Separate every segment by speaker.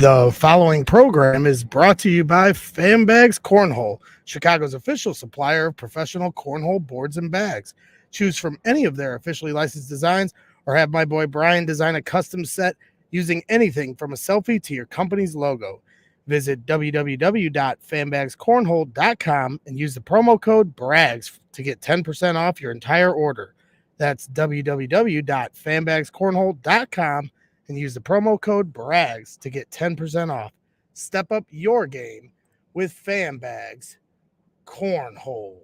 Speaker 1: The following program is brought to you by Fanbags Cornhole, Chicago's official supplier of professional cornhole boards and bags. Choose from any of their officially licensed designs or have my boy Brian design a custom set using anything from a selfie to your company's logo. Visit www.fanbagscornhole.com and use the promo code BRAGS to get 10% off your entire order. That's www.fanbagscornhole.com and use the promo code BRAGS to get 10% off. Step up your game with Fanbags Cornhole.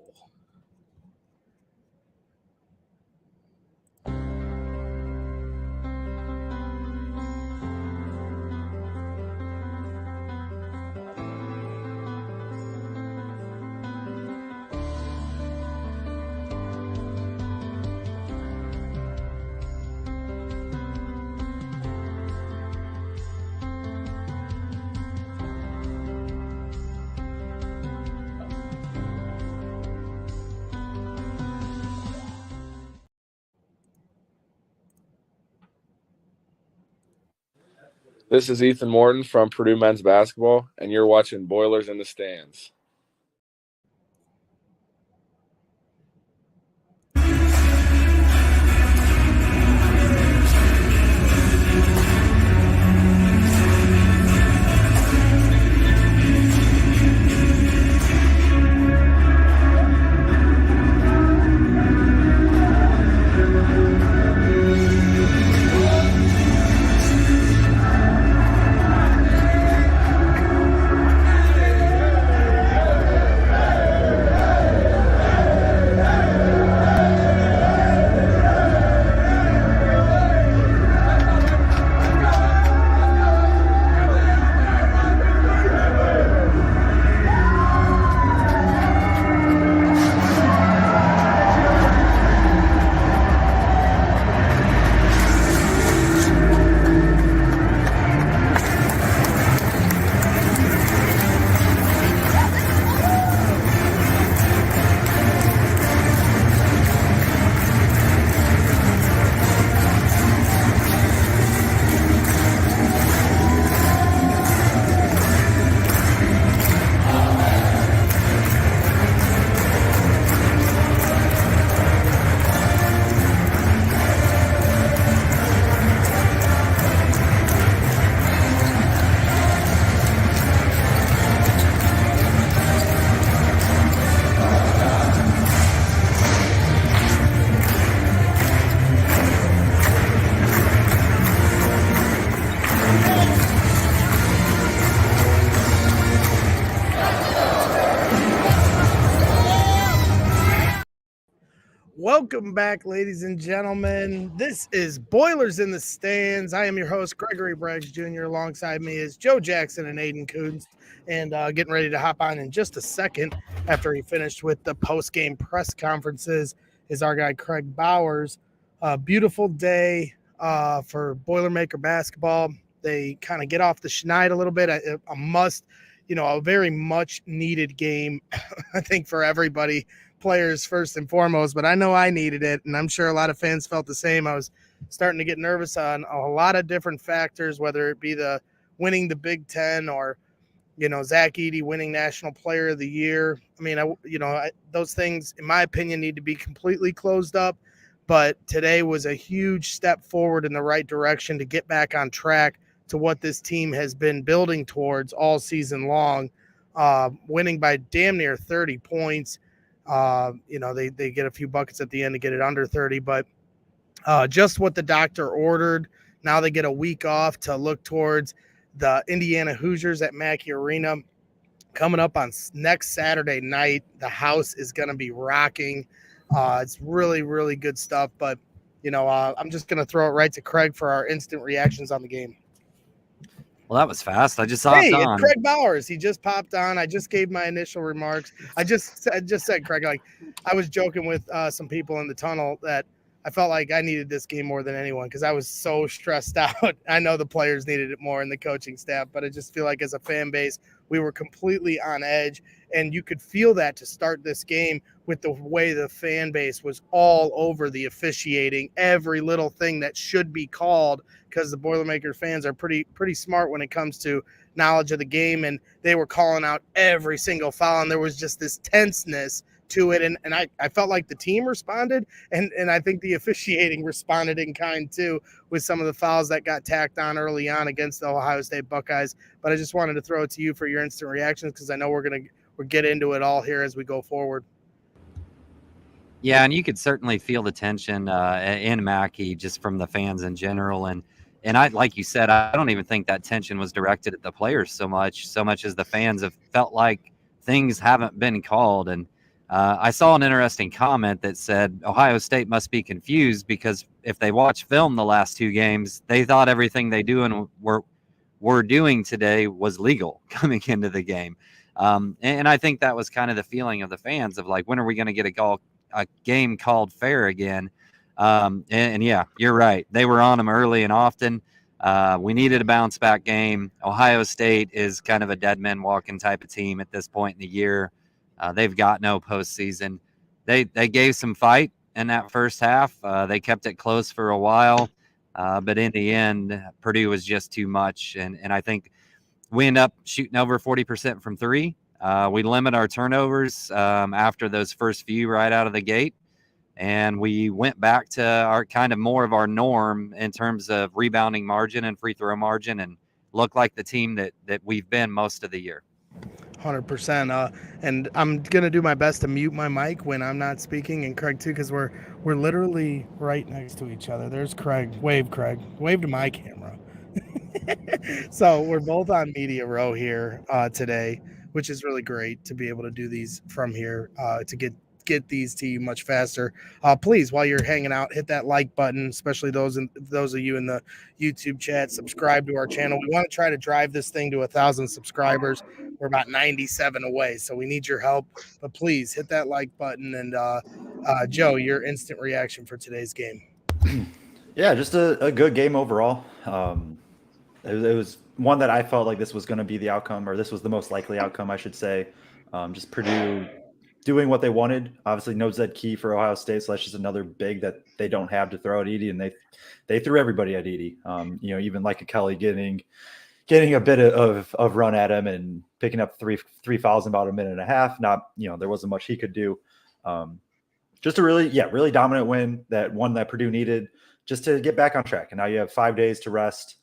Speaker 2: This is Ethan Morton from Purdue men's basketball, and you're watching Boilers in the Stands.
Speaker 1: Welcome back, ladies and gentlemen. This is Boilers in the Stands. I am your host, Gregory Braggs Jr. Alongside me is Joe Jackson and Aidan Kunst, and getting ready to hop on in just a second after he finished with the post-game press conferences is our guy, Kraig Bowers. Beautiful day for Boilermaker basketball. They kind of get off the schneid a little bit. A very much needed game, I think, for everybody. Players first and foremost, but I know I needed it, and I'm sure a lot of fans felt the same. I was starting to get nervous on a lot of different factors, whether it be the winning the Big Ten or, Zach Edey winning National Player of the Year. I mean, those things, in my opinion, need to be completely closed up, but today was a huge step forward in the right direction to get back on track to what this team has been building towards all season long, winning by damn near 30 points. They get a few buckets at the end to get it under 30, but just what the doctor ordered. Now they get a week off to look towards the Indiana Hoosiers at Mackey Arena coming up on next Saturday night. The house is going to be rocking. It's really, really good stuff, but I'm just going to throw it right to Kraig for our instant reactions on the game.
Speaker 3: Well, that was fast. I just saw it on.
Speaker 1: It's Kraig Bowers. He just popped on. I just gave my initial remarks. I just said, Kraig, like I was joking with some people in the tunnel that I felt like I needed this game more than anyone because I was so stressed out. I know the players needed it more and the coaching staff, but I just feel like as a fan base, we were completely on edge, and you could feel that to start this game with the way the fan base was all over the officiating, every little thing that should be called, because the Boilermaker fans are pretty smart when it comes to knowledge of the game, and they were calling out every single foul, and there was just this tenseness to it, and I felt like the team responded, and I think the officiating responded in kind too with some of the fouls that got tacked on early on against the Ohio State Buckeyes. But I just wanted to throw it to you for your instant reactions because I know we'll get into it all here as we go forward.
Speaker 3: Yeah, and you could certainly feel the tension in Mackey just from the fans in general, and I, like you said, I don't even think that tension was directed at the players so much as the fans have felt like things haven't been called. And I saw an interesting comment that said Ohio State must be confused because if they watch film the last two games, they thought everything they do and were doing today was legal coming into the game. And I think that was kind of the feeling of the fans of like, when are we going to get a game called fair again? And yeah, you're right. They were on them early and often. We needed a bounce back game. Ohio State is kind of a dead men walking type of team at this point in the year. They've got no postseason. They gave some fight in that first half. They kept it close for a while. But in the end, Purdue was just too much. And I think we end up shooting over 40% from three. We limit our turnovers after those first few right out of the gate. And we went back to our kind of more of our norm in terms of rebounding margin and free throw margin, and look like the team that we've been most of the year.
Speaker 1: 100%. And I'm going to do my best to mute my mic when I'm not speaking, and Kraig too, because we're literally right next to each other. There's Kraig. Wave, Kraig. Wave to my camera. So we're both on media row here today, which is really great to be able to do these from here to get these to you much faster. Please, while you're hanging out, hit that like button, especially those of you in the YouTube chat. Subscribe to our channel. We want to try to drive this thing to 1,000 subscribers. We're about 97 away, so we need your help. But please hit that like button. And Joe, your instant reaction for today's game.
Speaker 4: Yeah, just a good game overall. It was one that I felt like this was going to be the outcome, or this was the most likely outcome, I should say. Just Purdue doing what they wanted. Obviously, no Zed Key for Ohio State, so that's just another big that they don't have to throw at Edey, and they threw everybody at Edey. Even like a Kelly getting a bit of run at him and picking up three fouls in about a minute and a half. Not, there wasn't much he could do. Just a really dominant win, that one that Purdue needed just to get back on track. And now you have 5 days to rest,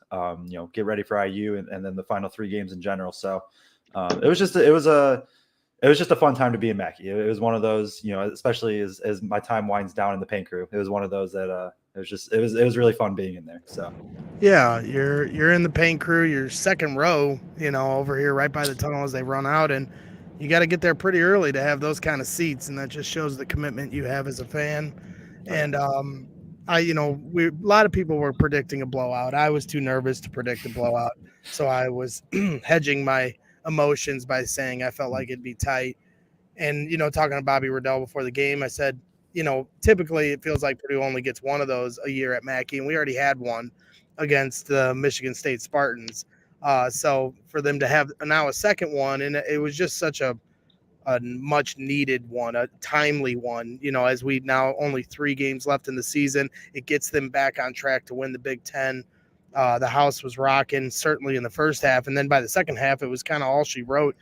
Speaker 4: get ready for IU and then the final 3 games in general. So it was just a fun time to be in Mackey. It was one of those, especially as my time winds down in the paint crew. It was one of those that it was really fun being in there. So
Speaker 1: yeah, you're in the paint crew, you're second row, over here right by the tunnel as they run out, and you got to get there pretty early to have those kind of seats, and that just shows the commitment you have as a fan. And a lot of people were predicting a blowout. I was too nervous to predict a blowout, so I was hedging my emotions by saying I felt like it'd be tight. And talking to Bobby Riddell before the game, I said, typically it feels like Purdue only gets one of those a year at Mackey, and we already had one against the Michigan State Spartans. So for them to have now a second one, and it was just such a much needed one, a timely one, as we now only 3 games left in the season, it gets them back on track to win the Big Ten. The house was rocking, certainly in the first half. And then by the second half, it was kind of all she wrote.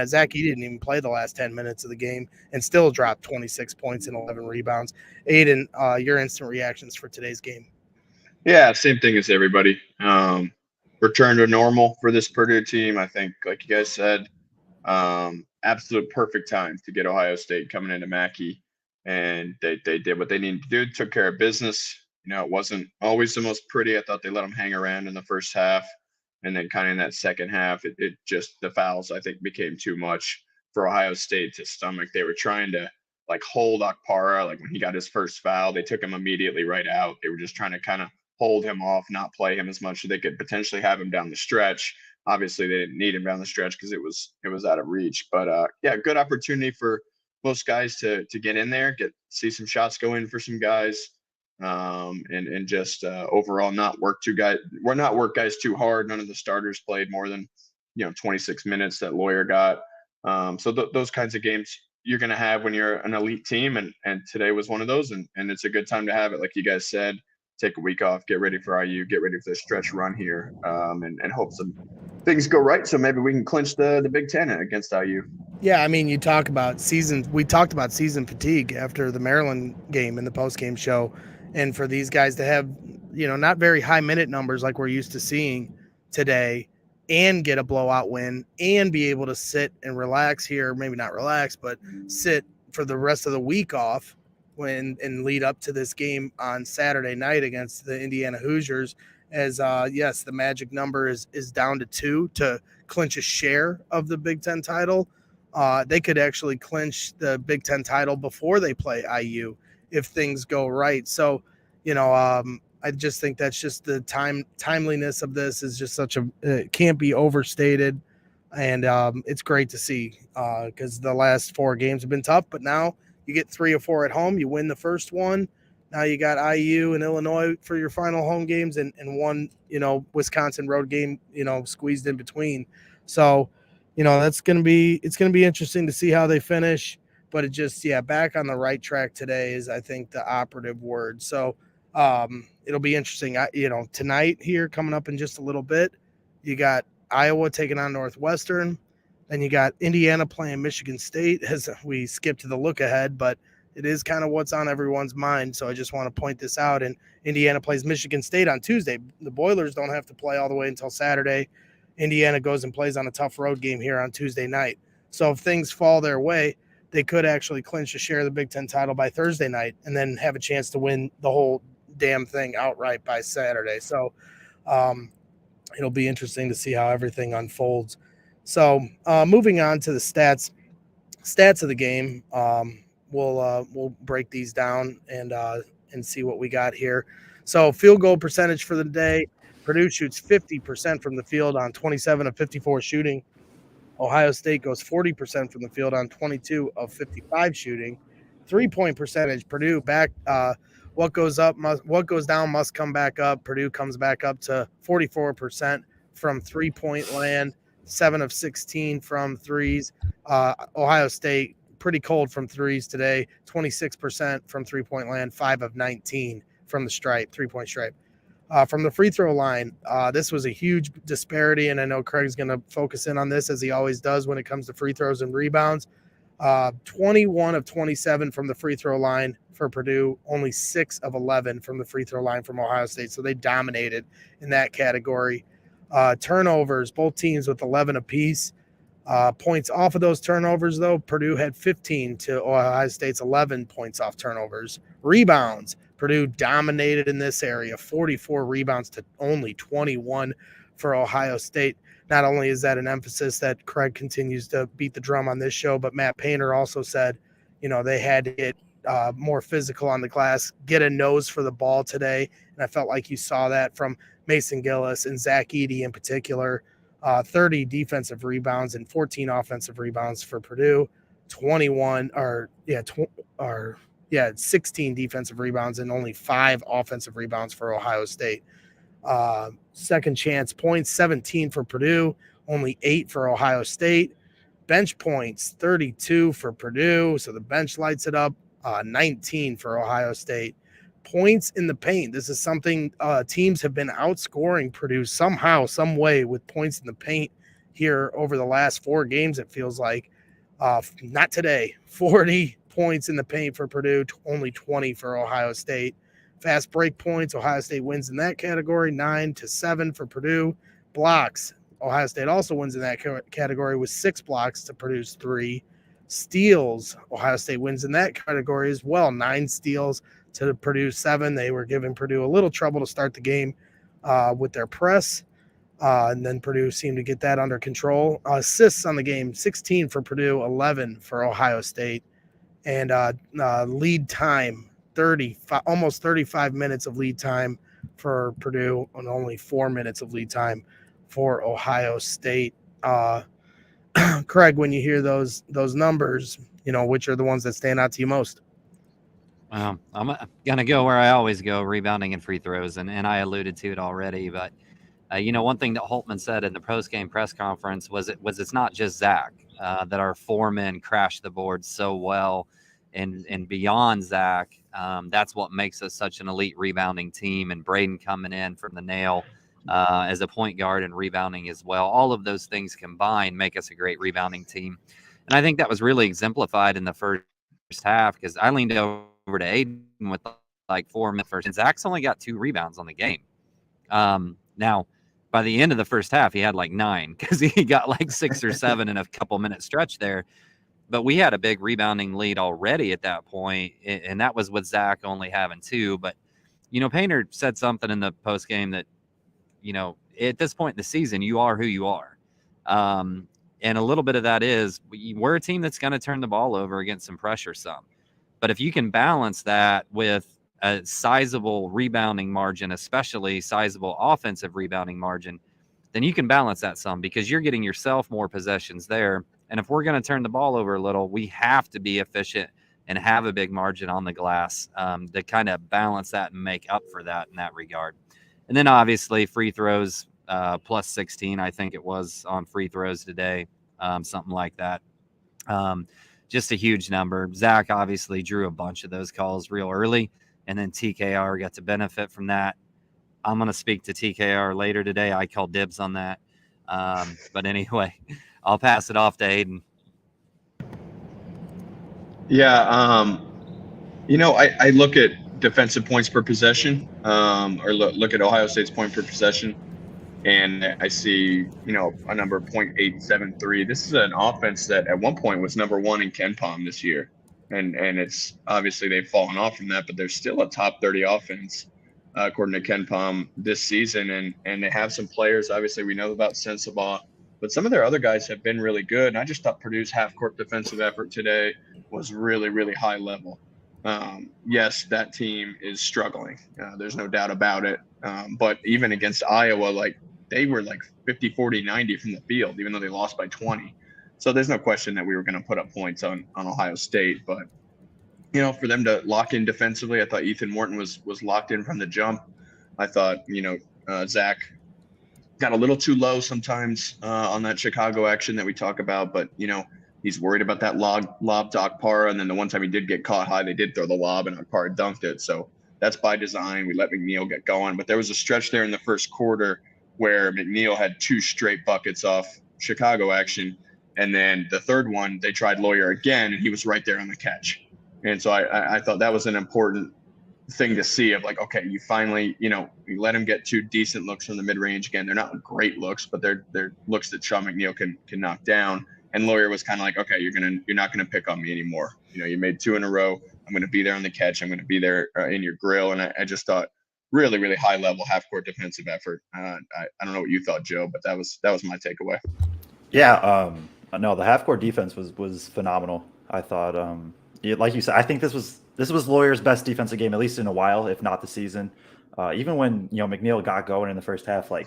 Speaker 1: Zach, he didn't even play the last 10 minutes of the game and still dropped 26 points and 11 rebounds. Aidan, your instant reactions for today's game.
Speaker 5: Yeah, same thing as everybody. Return to normal for this Purdue team. I think, like you guys said, absolute perfect time to get Ohio State coming into Mackey. And they did what they needed to do, took care of business. It wasn't always the most pretty. I thought they let them hang around in the first half. And then kind of in that second half, it just, the fouls, I think, became too much for Ohio State to stomach. They were trying to, hold Okpara. When he got his first foul, they took him immediately right out. They were just trying to kind of hold him off, not play him as much as they could potentially have him down the stretch. Obviously, they didn't need him down the stretch because it was out of reach. But, good opportunity for most guys to get in there, see some shots go in for some guys. and just overall not work guys too hard. None of the starters played more than 26 minutes that Lawyer got. So those kinds of games you're going to have when you're an elite team, and today was one of those, and it's a good time to have it. Like you guys said, take a week off, get ready for IU, get ready for the stretch run here, and hope some things go right, so maybe we can clinch the Big Ten against IU.
Speaker 1: Yeah, I mean, we talked about season fatigue after the Maryland game in the post-game show, and for these guys to have, not very high minute numbers like we're used to seeing today, and get a blowout win, and be able to sit and relax here, maybe not relax, but sit for the rest of the week off and lead up to this game on Saturday night against the Indiana Hoosiers. As yes, the magic number is down to 2 to clinch a share of the Big Ten title. They could actually clinch the Big Ten title before they play IU if things go right. So, I just think that's just the timeliness of this is just it can't be overstated. And it's great to see because the last 4 games have been tough, but now you get 3 or 4 at home. You win the first one. Now you got IU and Illinois for your final home games and one, Wisconsin road game, squeezed in between. So, it's going to be interesting to see how they finish, but it just, back on the right track today is, I think, the operative word. So it'll be interesting. Tonight here coming up in just a little bit, you got Iowa taking on Northwestern. Then you got Indiana playing Michigan State as we skip to the look ahead, but it is kind of what's on everyone's mind. So I just want to point this out. And Indiana plays Michigan State on Tuesday. The Boilers don't have to play all the way until Saturday. Indiana goes and plays on a tough road game here on Tuesday night. So if things fall their way, they could actually clinch a share of the Big Ten title by Thursday night and then have a chance to win the whole damn thing outright by Saturday. So it'll be interesting to see how everything unfolds. So moving on to the stats of the game, we'll break these down and see what we got here. So field goal percentage for the day, Purdue shoots 50% from the field on 27 of 54 shooting. Ohio State goes 40% from the field on 22 of 55 shooting. 3-point percentage, Purdue back. What goes down must come back up. Purdue comes back up to 44% from 3-point land, 7 of 16 from threes. Ohio State pretty cold from threes today, 26% from 3-point land, 5 of 19 from the 3-point stripe. From the free throw line, this was a huge disparity, and I know Craig's going to focus in on this as he always does when it comes to free throws and rebounds. 21 of 27 from the free throw line for Purdue, only 6 of 11 from the free throw line from Ohio State, so they dominated in that category. Turnovers, both teams with 11 apiece. Points off of those turnovers, though, Purdue had 15 to Ohio State's 11 points off turnovers. Rebounds, Purdue dominated in this area, 44 rebounds to only 21 for Ohio State. Not only is that an emphasis that Kraig continues to beat the drum on this show, but Matt Painter also said, they had to get more physical on the glass, get a nose for the ball today. And I felt like you saw that from Mason Gillis and Zach Edey in particular. 30 defensive rebounds and 14 offensive rebounds for Purdue, 16 defensive rebounds and only 5 offensive rebounds for Ohio State. Second chance points, 17 for Purdue, only 8 for Ohio State. Bench points, 32 for Purdue, so the bench lights it up, 19 for Ohio State. Points in the paint. This is something teams have been outscoring Purdue somehow, some way with points in the paint here over the last 4 games, it feels like. Not today. 40 points in the paint for Purdue, only 20 for Ohio State. Fast break points, Ohio State wins in that category, 9-7 for Purdue. Blocks, Ohio State also wins in that category with 6 blocks to Purdue's 3. Steals, Ohio State wins in that category as well, 9 steals to Purdue 7. They were giving Purdue a little trouble to start the game with their press, and then Purdue seemed to get that under control. Assists on the game, 16 for Purdue, 11 for Ohio State. And lead time, almost 35 minutes of lead time for Purdue and only 4 minutes of lead time for Ohio State. Kraig, when you hear those numbers, which are the ones that stand out to you most?
Speaker 3: I'm going to go where I always go, rebounding and free throws, and I alluded to it already. But, one thing that Holtman said in the post-game press conference was it's not just Zach, that our four men crashed the board so well. And beyond Zach, that's what makes us such an elite rebounding team. And Braden coming in from the nail as a point guard and rebounding as well. All of those things combined make us a great rebounding team. And I think that was really exemplified in the first half, because I leaned over to Aiden with like 4 minutes first, and Zach's only got 2 rebounds on the game. Now, by the end of the first half, he had like 9, because he got like 6 or 7 in a couple minute stretch there. But we had a big rebounding lead already at that point, and that was with Zach only having 2. But, Painter said something in the post game that, at this point in the season, you are who you are. And a little bit of that is we're a team that's going to turn the ball over against some pressure some. But if you can balance that with a sizable rebounding margin, especially sizable offensive rebounding margin, then you can balance that some, because you're getting yourself more possessions there. And if we're going to turn the ball over a little, we have to be efficient and have a big margin on the glass to kind of balance that and make up for that in that regard. And then obviously free throws, plus 16, I think it was on free throws today, something like that. Just a huge number. Zach obviously drew a bunch of those calls real early, and then TKR got to benefit from that. I'm going to speak to TKR later today. I call dibs on that. But anyway, I'll pass it off to Aiden.
Speaker 5: Yeah, I look at defensive points per possession, or look at Ohio State's point per possession, and I see, a number of 0.873. This is an offense that at one point was number 1 in KenPom this year. And it's obviously they've fallen off from that, but they're still a top 30 offense, according to KenPom this season. And they have some players, obviously we know about Sensabaugh, but some of their other guys have been really good. And I just thought Purdue's half-court defensive effort today was really, really high level. Yes, that team is struggling. There's no doubt about it. But even against Iowa, they were 50, 40, 90 from the field, even though they lost by 20. So there's no question that we were going to put up points on Ohio State. But, for them to lock in defensively, I thought Ethan Morton was locked in from the jump. I thought, Zach got a little too low sometimes on that Chicago action that we talk about. But, he's worried about that lob to Akpara. And then the one time he did get caught high, they did throw the lob and Akpara dunked it. So that's by design. We let McNeil get going. But there was a stretch there in the first quarter where McNeil had 2 straight buckets off Chicago action. And then the third one, they tried Lawyer again, and he was right there on the catch. And so I thought that was an important thing to see of okay, you finally, you let him get 2 decent looks from the mid-range. Again, they're not great looks, but they're looks that Sean McNeil can knock down. And Lawyer was kind of okay, you're not going to pick on me anymore. You made 2 in a row. I'm going to be there on the catch. I'm going to be there in your grill. And I just thought, really, really high level half-court defensive effort. I don't know what you thought, Joe, but that was my takeaway.
Speaker 4: Yeah, no, the half-court defense was phenomenal. I thought, like you said, I think this was Lawyer's best defensive game, at least in a while, if not the season. Even when McNeil got going in the first half, I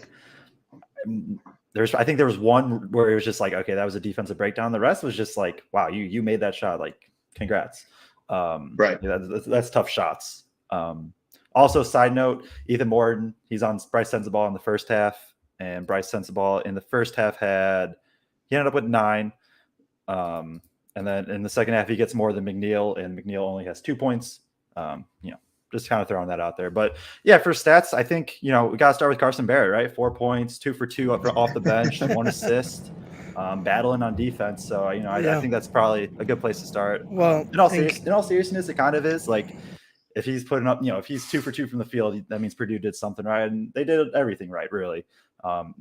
Speaker 4: think there was one where it was just okay, that was a defensive breakdown. The rest was just wow, you made that shot, congrats.
Speaker 5: Right.
Speaker 4: Yeah, that's tough shots. Also, side note, Ethan Morton, he's on Bryce Sensabaugh in the first half, and Bryce Sensabaugh in the first half he ended up with 9. And then in the second half, he gets more than McNeil, and McNeil only has 2 points. Just kind of throwing that out there. But yeah, for stats, I think, we got to start with Carson Barrett, right? 4 points, 2 for 2 off the bench, 1 assist, battling on defense. So, I think that's probably a good place to start.
Speaker 1: Well,
Speaker 4: in all seriousness, it kind of is if he's putting up, if he's 2 for 2 from the field, that means Purdue did something right. And they did everything right, really.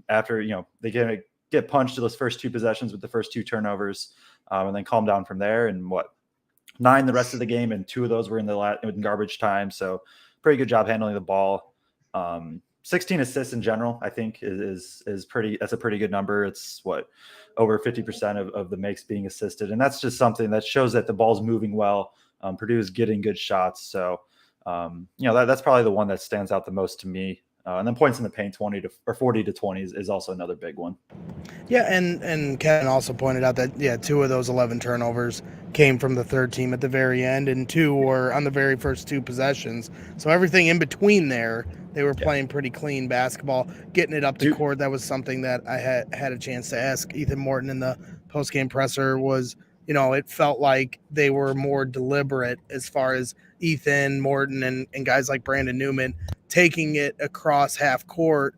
Speaker 4: After, they get punched to those first 2 possessions with the first 2 turnovers, and then calm down from there. And 9 the rest of the game, and 2 of those were in garbage time. So pretty good job handling the ball. 16 assists in general, I think is pretty. That's a pretty good number. It's over 50% of the makes being assisted, and that's just something that shows that the ball's moving well. Purdue is getting good shots. So that's probably the one that stands out the most to me. And then points in the paint 40 to 20 is also another big one.
Speaker 1: Yeah, and Kevin also pointed out that, 2 of those 11 turnovers came from the third team at the very end, and 2 were on the very first 2 possessions. So everything in between there, they were playing pretty clean basketball, getting it up the court. That was something that I had a chance to ask Ethan Morton in the post-game presser was, it felt like they were more deliberate as far as Ethan, Morton, and guys like Brandon Newman taking it across half court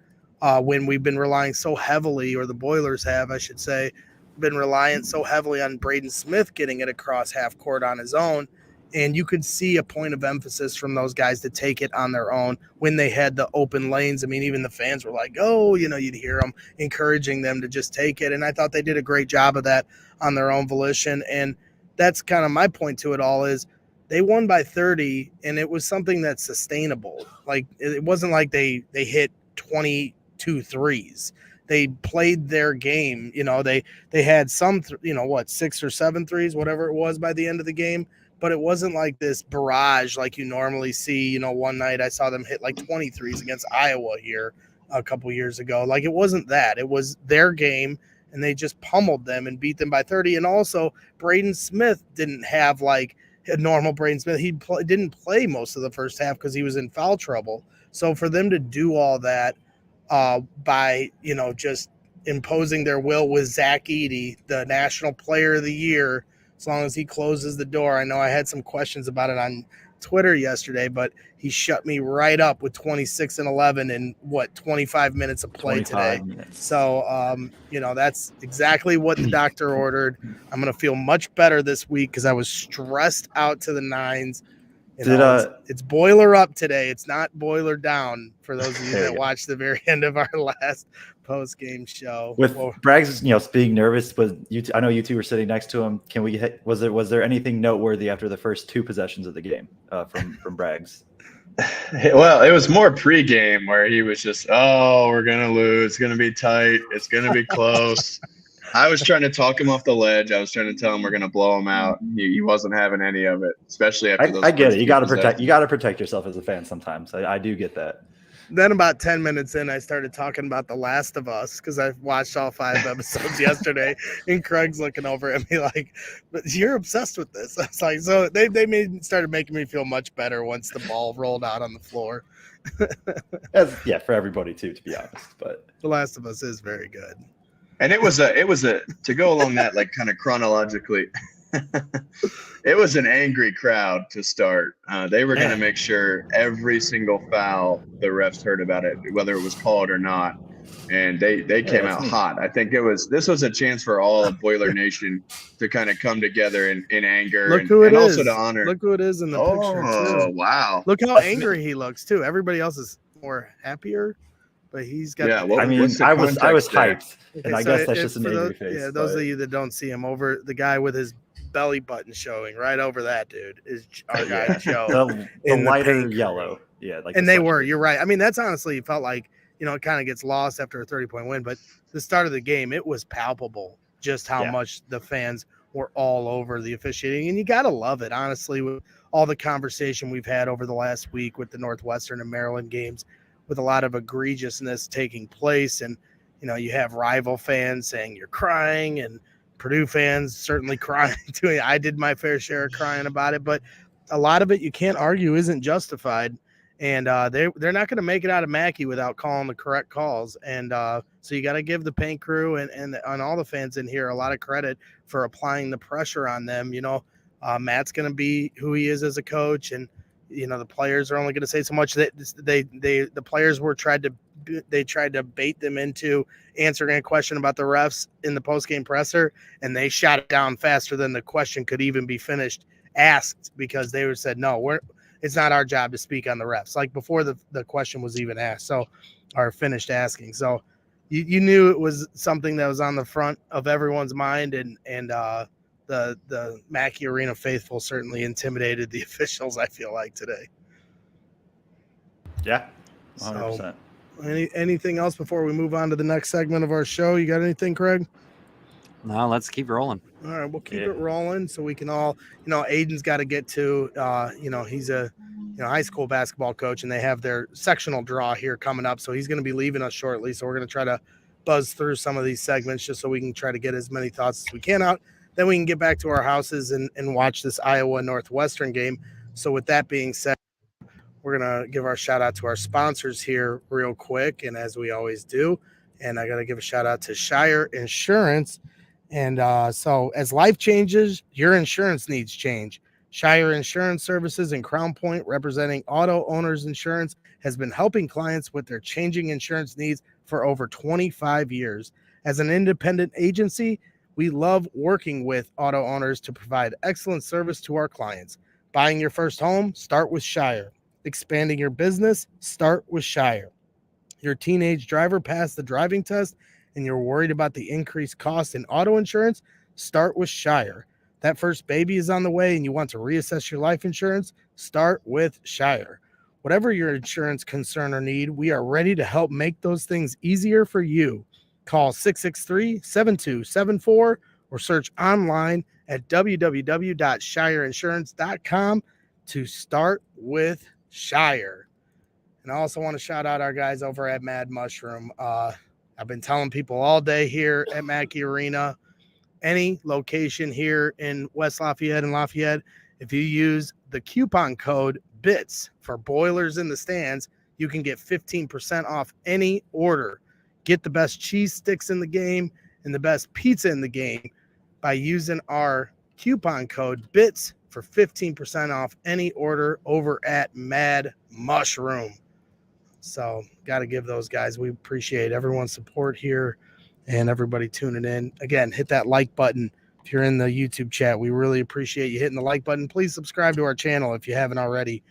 Speaker 1: when we've been relying so heavily, or the Boilers have, I should say, been reliant so heavily on Braden Smith getting it across half court on his own. And you could see a point of emphasis from those guys to take it on their own when they had the open lanes. I mean, even the fans were like, oh, you'd hear them encouraging them to just take it. And I thought they did a great job of that on their own volition. And that's kind of my point to it all is they won by 30, and it was something that's sustainable. Like, it wasn't like they hit 22 threes. They played their game. They had some, 6 or 7 threes, whatever it was by the end of the game. But it wasn't like this barrage like you normally see. One night I saw them hit like 23s against Iowa here a couple years ago. Like, it wasn't that. It was their game, and they just pummeled them and beat them by 30. And also, Braden Smith didn't have like a normal Braden Smith. He didn't play most of the first half because he was in foul trouble. So for them to do all that by, just imposing their will with Zach Edey, the National Player of the Year, as long as he closes the door. I know I had some questions about it on Twitter yesterday, but he shut me right up with 26 and 11 in 25 minutes of play today. So, that's exactly what the doctor ordered. I'm going to feel much better this week because I was stressed out to the nines. It's boiler up today. It's not boiler down for those of you that watched the very end of our last post-game show.
Speaker 4: With Braggs, being nervous, I know you two were sitting next to him. Was there anything noteworthy after the first 2 possessions of the game from Braggs?
Speaker 5: Well, it was more pregame where he was just, we're gonna lose. It's gonna be tight. It's gonna be close. I was trying to talk him off the ledge. I was trying to tell him we're going to blow him out. He wasn't having any of it, especially after those.
Speaker 4: I get it. You got to protect yourself as a fan sometimes. I do get that.
Speaker 1: Then about 10 minutes in, I started talking about The Last of Us because I watched all 5 episodes yesterday, and Craig's looking over at me like, "But you're obsessed with this." I was like, so they started making me feel much better once the ball rolled out on the floor.
Speaker 4: For everybody too, to be honest. But
Speaker 1: The Last of Us is very good.
Speaker 5: And it was a to go along that, like, kind of chronologically, it was an angry crowd to start. They were going to make sure every single foul the refs heard about it, whether it was called or not. And they came out hot. I think this was a chance for all of Boiler Nation to kind of come together in anger and also to honor.
Speaker 1: Look who it is in the picture.
Speaker 5: Oh, wow.
Speaker 1: Look how angry he looks too. Everybody else is more happier. But he's got.
Speaker 4: Yeah, I was hyped, and I guess that's just an angry face.
Speaker 1: Yeah, those of you that don't see him, over the guy with his belly button showing right over that dude is our guy Joe.
Speaker 4: the lighter yellow,
Speaker 1: and they were. You're right. I mean, that's honestly felt like it kind of gets lost after a 30-point win, but the start of the game, it was palpable just how much the fans were all over the officiating, and you gotta love it, honestly, with all the conversation we've had over the last week with the Northwestern and Maryland games, with a lot of egregiousness taking place. And, you have rival fans saying you're crying, and Purdue fans certainly crying too. I did my fair share of crying about it, but a lot of it you can't argue isn't justified. And they're not going to make it out of Mackey without calling the correct calls. And so you got to give the paint crew and all the fans in here a lot of credit for applying the pressure on them. Matt's going to be who he is as a coach, and the players are only going to say so much. That the players tried to bait them into answering a question about the refs in the postgame presser, and they shot it down faster than the question could even be asked, because they said, no, it's not our job to speak on the refs, like before the question was even asked, or finished asking. So you knew it was something that was on the front of everyone's mind, and the Mackey Arena faithful certainly intimidated the officials, I feel like, today.
Speaker 4: Yeah, 100%.
Speaker 1: So, anything else before we move on to the next segment of our show? You got anything, Craig?
Speaker 3: No, let's keep rolling.
Speaker 1: All right, we'll keep it rolling so we can all, Aiden's got to get to, he's high school basketball coach, and they have their sectional draw here coming up. So he's going to be leaving us shortly. So we're going to try to buzz through some of these segments just so we can try to get as many thoughts as we can out. Then we can get back to our houses and watch this Iowa Northwestern game. So with that being said, we're going to give our shout out to our sponsors here real quick. And as we always do, and I got to give a shout out to Shire Insurance. And so as life changes, your insurance needs change. Shire Insurance Services in Crown Point, representing auto owners insurance, has been helping clients with their changing insurance needs for over 25 years. As an independent agency, we love working with auto owners to provide excellent service to our clients. Buying your first home? Start with Shire. Expanding your business? Start with Shire. Your teenage driver passed the driving test and you're worried about the increased cost in auto insurance? Start with Shire. That first baby is on the way and you want to reassess your life insurance? Start with Shire. Whatever your insurance concern or need, we are ready to help make those things easier for you. Call 663-7274 or search online at www.shireinsurance.com to start with Shire. And I also want to shout out our guys over at Mad Mushroom. I've been telling people all day here at Mackey Arena, any location here in West Lafayette and Lafayette, if you use the coupon code BITS for Boilers in the Stands, you can get 15% off any order. Get the best cheese sticks in the game and the best pizza in the game by using our coupon code BITS for 15% off any order over at Mad Mushroom. So got to give those guys, we appreciate everyone's support here and everybody tuning in. Again, hit that like button if you're in the YouTube chat. We really appreciate you hitting the like button. Please subscribe to our channel if you haven't already.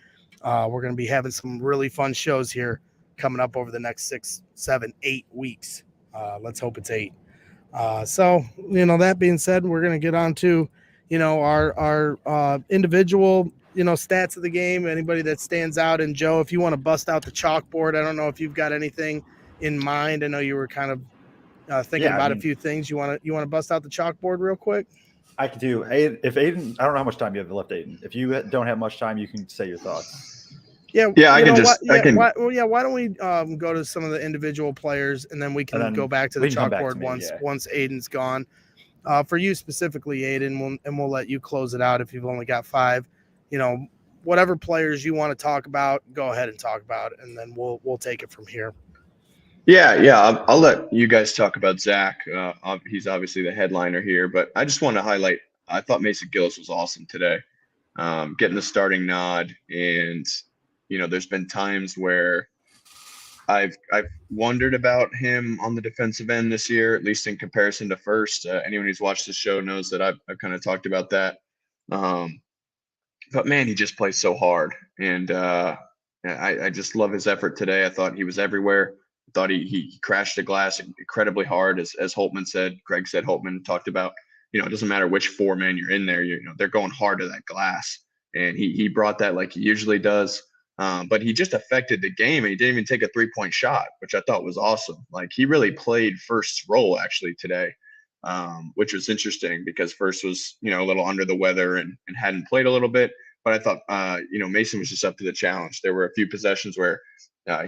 Speaker 1: We're going to be having some really fun shows here coming up over the next 6, 7, 8 weeks. Let's hope it's 8. So, that being said, we're going to get on to, our individual, stats of the game, anybody that stands out. And Joe, if you want to bust out the chalkboard, I don't know if you've got anything in mind. I know you were kind of thinking about a few things. You want to bust out the chalkboard real quick?
Speaker 4: I can do. If Aidan, I don't know how much time you have left, Aidan. If you don't have much time, you can say your thoughts.
Speaker 1: Yeah,
Speaker 5: I can just.
Speaker 1: Why don't we go to some of the individual players and then we can go back to the chalkboard once Aidan's gone. For you specifically, Aidan, we'll let you close it out if you've only got 5. Whatever players you want to talk about, go ahead and talk about it, and then we'll take it from here.
Speaker 5: Yeah. I'll let you guys talk about Zach. He's obviously the headliner here, but I just want to highlight. I thought Mason Gillis was awesome today, getting the starting nod. And there's been times where I've wondered about him on the defensive end this year, at least in comparison to first. Anyone who's watched the show knows that I've kind of talked about that. But man, he just plays so hard, and I just love his effort today. I thought he was everywhere. I thought he crashed the glass incredibly hard, as Holtman said. Kraig said Holtman talked about, it doesn't matter which 4-man you're in there, they're going hard to that glass, and he brought that like he usually does. But he just affected the game, and he didn't even take a 3-point shot, which I thought was awesome. Like, he really played First's role actually today, which was interesting because First was, a little under the weather and hadn't played a little bit. But I thought, Mason was just up to the challenge. There were a few possessions where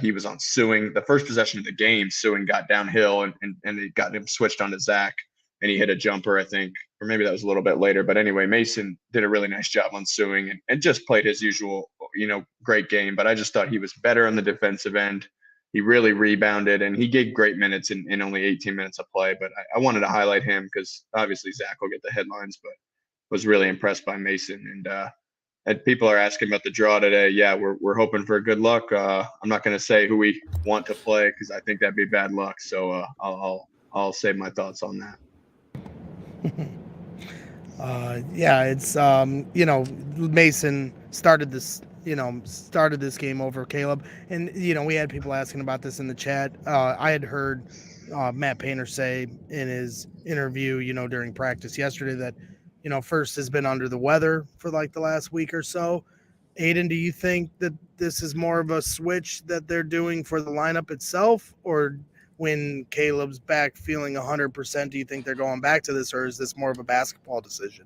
Speaker 5: he was on Sewing. The first possession of the game, Sewing got downhill and it got him switched onto Zach, and he hit a jumper, I think, or maybe that was a little bit later. But anyway, Mason did a really nice job on Sewing and just played his usual, great game. But I just thought he was better on the defensive end. He really rebounded, and he gave great minutes in only 18 minutes of play. But I wanted to highlight him because obviously Zach will get the headlines, but was really impressed by Mason. And people are asking about the draw today. Yeah, we're hoping for good luck. I'm not going to say who we want to play because I think that'd be bad luck. So I'll save my thoughts on that.
Speaker 1: It's Mason started this game over Caleb, and we had people asking about this in the chat. I had heard Matt Painter say in his interview, during practice yesterday that First has been under the weather for like the last week or so. Aidan, do you think that this is more of a switch that they're doing for the lineup itself, or when Caleb's back feeling 100%, do you think they're going back to this, or is this more of a basketball decision?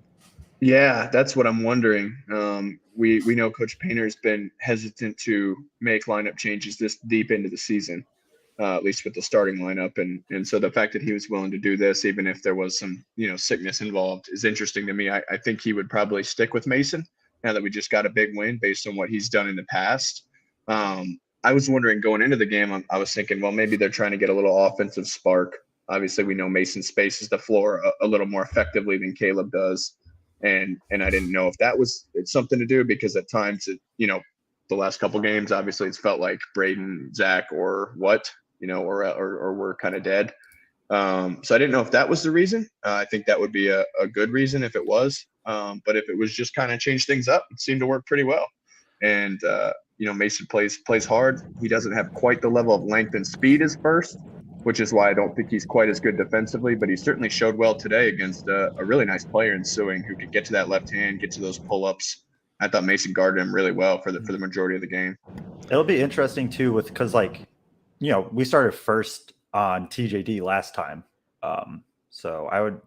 Speaker 5: Yeah, that's what I'm wondering. We know Coach Painter's been hesitant to make lineup changes this deep into the season, at least with the starting lineup, and so the fact that he was willing to do this, even if there was some sickness involved, is interesting to me. I think he would probably stick with Mason now that we just got a big win based on what he's done in the past. I was wondering going into the game, I was thinking, well, maybe they're trying to get a little offensive spark. Obviously, we know Mason spaces the floor a little more effectively than Caleb does. And I didn't know if that was something to do, because at times, the last couple games, obviously it's felt like Braden, Zach, or what, or we're kind of dead. So I didn't know if that was the reason. I think that would be a good reason if it was. But if it was just kind of change things up, it seemed to work pretty well. And, Mason plays hard. He doesn't have quite the level of length and speed as first, which is why I don't think he's quite as good defensively, but he certainly showed well today against a really nice player in Sewing who could get to that left hand, get to those pull-ups. I thought Mason guarded him really well for the majority of the game.
Speaker 4: It'll be interesting too because we started first on TJD last time. So I would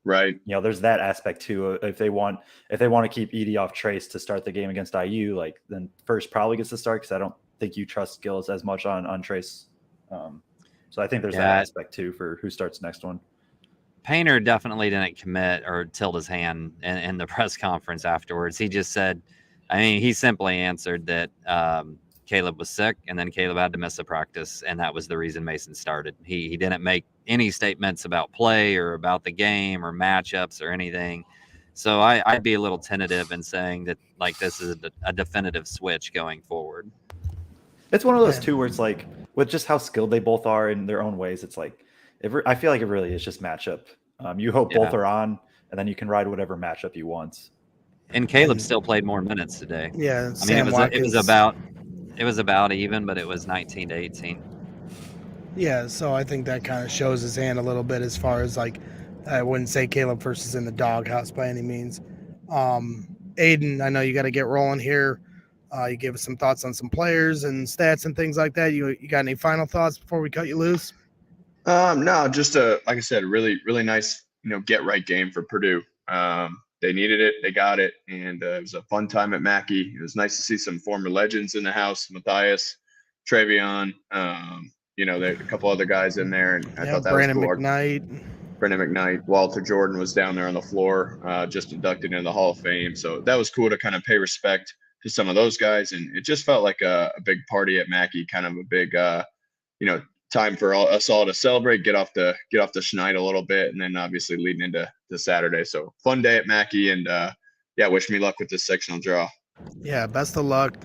Speaker 5: right.
Speaker 4: There's that aspect too. If they want to keep Edey off Trace to start the game against IU, then first probably gets to start, because I don't think you trust Gillis as much on Trace. So I think there's that aspect too for who starts next one.
Speaker 3: Painter definitely didn't commit or tilt his hand in the press conference afterwards. He just said, he simply answered that Caleb was sick, and then Caleb had to miss a practice, and that was the reason Mason started. He didn't make any statements about play or about the game or matchups or anything. So I'd be a little tentative in saying that this is a definitive switch going forward.
Speaker 4: It's one of those two where it's with just how skilled they both are in their own ways, it's I feel like it really is just matchup. You hope both are on, and then you can ride whatever matchup you want.
Speaker 3: And Caleb still played more minutes today.
Speaker 1: Yeah,
Speaker 3: it was about even, but it was 19-18.
Speaker 1: Yeah, so I think that kind of shows his hand a little bit as far as I wouldn't say Caleb first is in the doghouse by any means. Aidan, I know you got to get rolling here. You gave us some thoughts on some players and stats and things like that. You got any final thoughts before we cut you loose?
Speaker 5: No, just like I said, really, really nice, get right game for Purdue. They needed it, they got it, and it was a fun time at Mackey. It was nice to see some former legends in the house, Matthias, Travion, there a couple other guys in there, and I thought that was cool. Brandon McKnight, Walter Jordan was down there on the floor, just inducted into the Hall of Fame. So that was cool to kind of pay respect to some of those guys, and it just felt like a big party at Mackey, kind of a big, time for us all to celebrate, get off the schneid a little bit, and then obviously leading into the Saturday. So fun day at Mackey, and wish me luck with this sectional draw.
Speaker 1: Yeah, best of luck.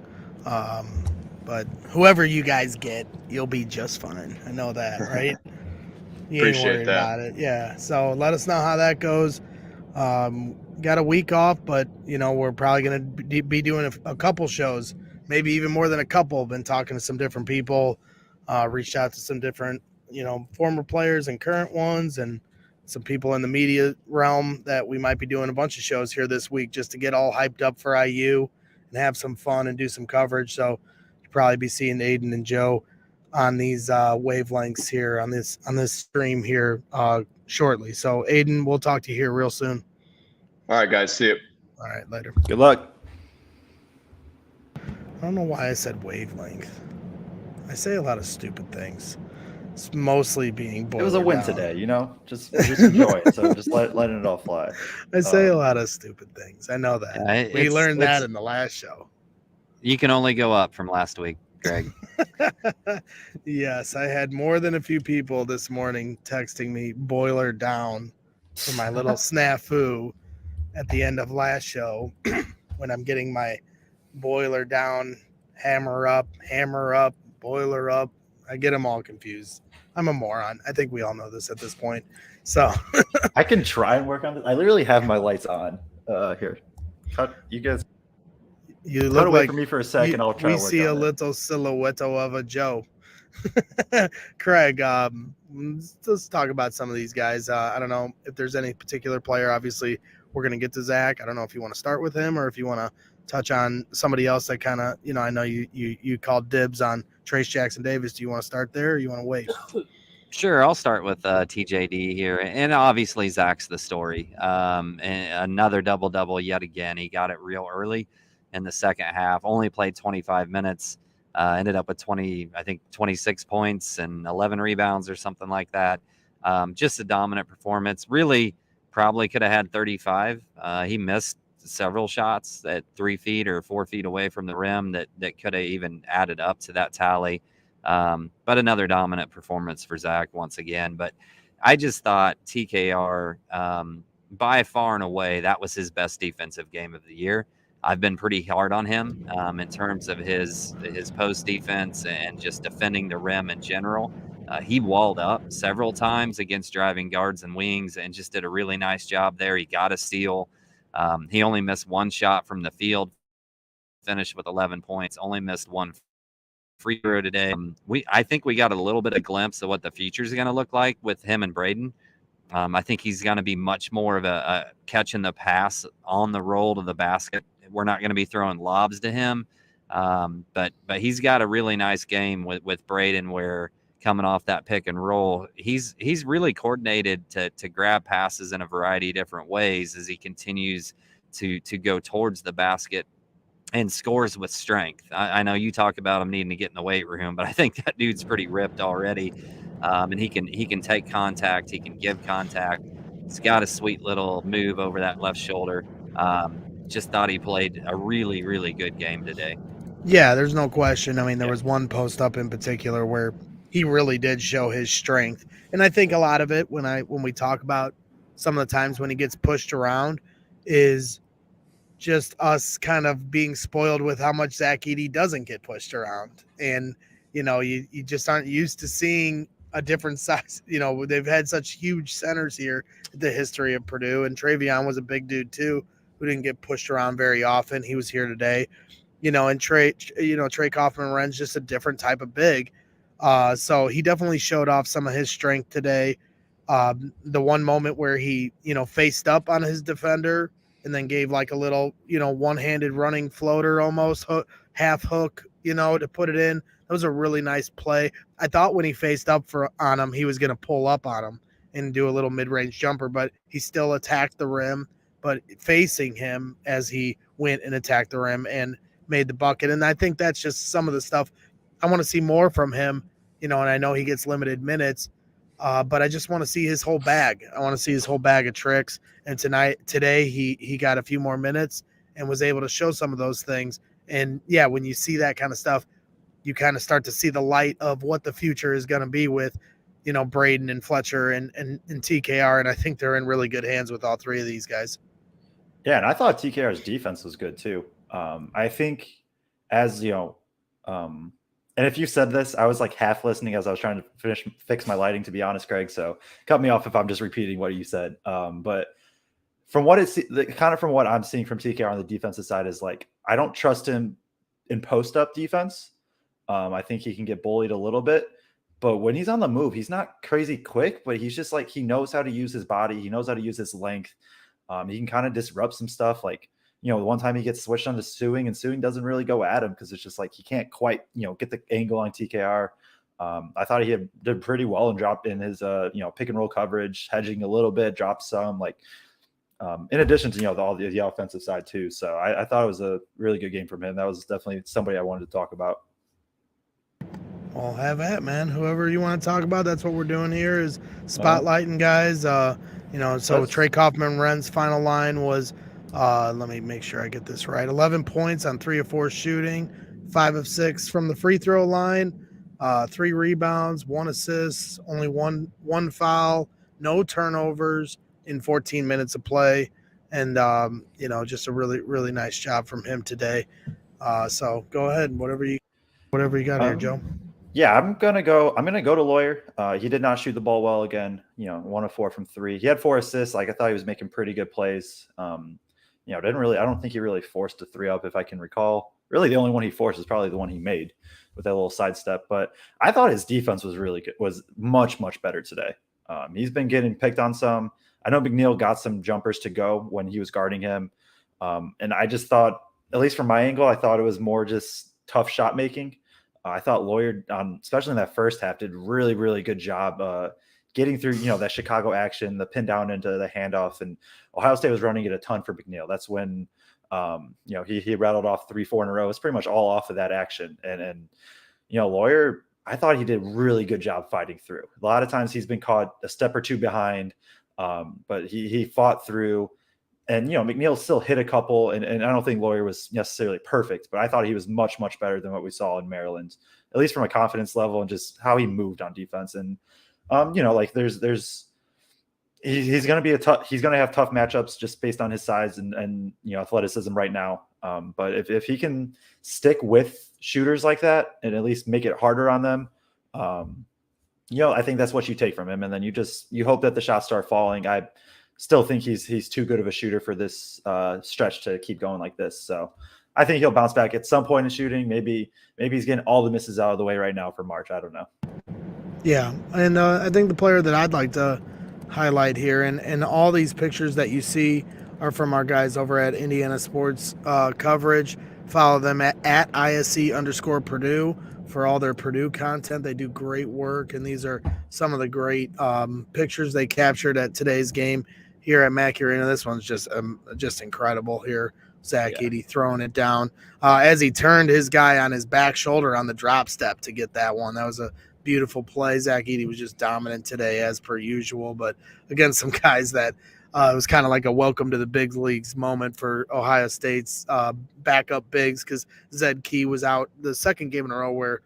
Speaker 1: But whoever you guys get, you'll be just fine. I know that, right? You ain't worried about it. Yeah. So let us know how that goes. Got a week off, but we're probably going to be doing a couple shows, maybe even more than a couple. Been talking to some different people, reached out to some different, former players and current ones, and some people in the media realm that we might be doing a bunch of shows here this week just to get all hyped up for IU and have some fun and do some coverage. So you'll probably be seeing Aidan and Joe on these wavelengths here on this stream here shortly. So Aidan, we'll talk to you here real soon.
Speaker 5: All right, guys. See you.
Speaker 1: All right, later.
Speaker 4: Good luck.
Speaker 1: I don't know why I said wavelength. I say a lot of stupid things. It's mostly being boiled.
Speaker 4: It was a win today, Just enjoy it. So just letting it all fly.
Speaker 1: I say a lot of stupid things. I know that. We learned that in the last show.
Speaker 3: You can only go up from last week, Kraig.
Speaker 1: Yes, I had more than a few people this morning texting me boiler down for my little snafu at the end of last show when I'm getting my boiler down, hammer up, boiler up. I get them all confused. I'm a moron. I think we all know this at this point. So
Speaker 4: I can try and work on this. I literally have my lights on. Here, you guys.
Speaker 1: You
Speaker 4: cut
Speaker 1: look
Speaker 4: away
Speaker 1: like
Speaker 4: from me for a second. I'll try.
Speaker 1: We see a little silhouette of a Joe. Kraig, let's talk about some of these guys. I don't know if there's any particular player. Obviously, we're going to get to Zach. I don't know if you want to start with him or if you want to touch on somebody else that kind of, I know you called dibs on Trace Jackson Davis. Do you want to start there or you want to wait?
Speaker 3: Sure, I'll start with TJD here, and obviously Zach's the story. And another double-double yet again. He got it real early in the second half. Only played 25 minutes. Ended up with 26 points and 11 rebounds or something like that. Just a dominant performance. Really, probably could have had 35. He missed several shots at 3 feet or 4 feet away from the rim that could have even added up to that tally. But another dominant performance for Zach once again. But I just thought TKR, by far and away, that was his best defensive game of the year. I've been pretty hard on him in terms of his post defense and just defending the rim in general. He walled up several times against driving guards and wings and just did a really nice job there. He got a steal. He only missed one shot from the field, finished with 11 points, only missed one free throw today. I think we got a little bit of glimpse of what the future is going to look like with him and Braden. I think he's going to be much more of a catching the pass on the roll to the basket. We're not going to be throwing lobs to him, but he's got a really nice game with Braden, where coming off that pick and roll, he's really coordinated to grab passes in a variety of different ways as he continues to go towards the basket and scores with strength. I know you talk about him needing to get in the weight room, but I think that dude's pretty ripped already. And he can take contact. He can give contact. He's got a sweet little move over that left shoulder. Just thought he played a really, really good game today.
Speaker 1: Yeah, there's no question. I mean, there was one post up in particular where he really did show his strength. And I think a lot of it when we talk about some of the times when he gets pushed around is just us kind of being spoiled with how much Zach Edey doesn't get pushed around. And, you just aren't used to seeing a different size. They've had such huge centers here in the history of Purdue, and Travion was a big dude too, who didn't get pushed around very often. He was here today, and Trey Kaufman-Wren's just a different type of big. So he definitely showed off some of his strength today. The one moment where he, faced up on his defender and then gave like a little, one-handed running floater, almost half hook, to put it in. That was a really nice play. I thought when he faced up on him, he was going to pull up on him and do a little mid-range jumper, but he still attacked the rim, but facing him as he went and attacked the rim and made the bucket. And I think that's just some of the stuff I want to see more from him, and I know he gets limited minutes, but I just want to see his whole bag. I want to see his whole bag of tricks. And today he got a few more minutes and was able to show some of those things. And yeah, when you see that kind of stuff, you kind of start to see the light of what the future is going to be with, Braden and Fletcher and TKR. And I think they're in really good hands with all three of these guys.
Speaker 4: Yeah, and I thought TKR's defense was good too. I think as and if you said this, I was like half listening as I was trying to fix my lighting, to be honest, Kraig. So cut me off if I'm just repeating what you said. But from what from what I'm seeing from TKR on the defensive side is like, I don't trust him in post-up defense. I think he can get bullied a little bit, but when he's on the move, he's not crazy quick, but he's just like, he knows how to use his body. He knows how to use his length. He can kind of disrupt some stuff. Like, the one time he gets switched onto Sewing and Sewing doesn't really go at him because it's just like, he can't quite, get the angle on TKR. I thought he did pretty well and dropped in his, pick and roll coverage, hedging a little bit, dropped some, like, in addition to, all the offensive side too. So I thought it was a really good game from him. That was definitely somebody I wanted to talk about.
Speaker 1: Well, have at, man. Whoever you want to talk about, that's what we're doing here is spotlighting guys. So Trey Kaufman-Wren's final line was, let me make sure I get this right, 11 points on 3 of 4 shooting, 5 of 6 from the free throw line, 3 rebounds, 1 assist, only one foul, no turnovers in 14 minutes of play. And, just a really, really nice job from him today. So go ahead, whatever you got here, Joe.
Speaker 4: Yeah, I'm gonna go to Lawyer. He did not shoot the ball well again. 1 of 4 from 3. He had 4 assists. Like, I thought he was making pretty good plays. I don't think he really forced a 3-up, if I can recall. Really, the only one he forced is probably the one he made with that little sidestep. But I thought his defense was really good. Was much, much better today. He's been getting picked on some. I know McNeil got some jumpers to go when he was guarding him, and I just thought, at least from my angle, I thought it was more just tough shot making. I thought Lawyer, especially in that first half, did really, really good job getting through, that Chicago action, the pin down into the handoff, and Ohio State was running it a ton for McNeil. That's when, he rattled off 3-4 in a row. It's pretty much all off of that action. And Lawyer, I thought he did a really good job fighting through. A lot of times he's been caught a step or two behind, but he fought through. And, McNeil still hit a couple, and I don't think Lawyer was necessarily perfect, but I thought he was much, much better than what we saw in Maryland, at least from a confidence level and just how he moved on defense. And, he's going to be he's going to have tough matchups just based on his size and athleticism right now. But if he can stick with shooters like that and at least make it harder on them, I think that's what you take from him. And then you hope that the shots start falling. I still think he's too good of a shooter for this stretch to keep going like this. So I think he'll bounce back at some point in shooting. Maybe he's getting all the misses out of the way right now for March. I don't know.
Speaker 1: Yeah, and I think the player that I'd like to highlight here, and all these pictures that you see are from our guys over at Indiana Sports Coverage. Follow them at ISC_Purdue for all their Purdue content. They do great work, and these are some of the great pictures they captured at today's game here at Mackey Arena. This one's just incredible here. Zach Edey throwing it down as he turned his guy on his back shoulder on the drop step to get that one. That was a beautiful play. Zach Edey was just dominant today as per usual, but against some guys that it was kind of like a welcome to the big leagues moment for Ohio State's backup bigs, because Zed Key was out the second game in a row where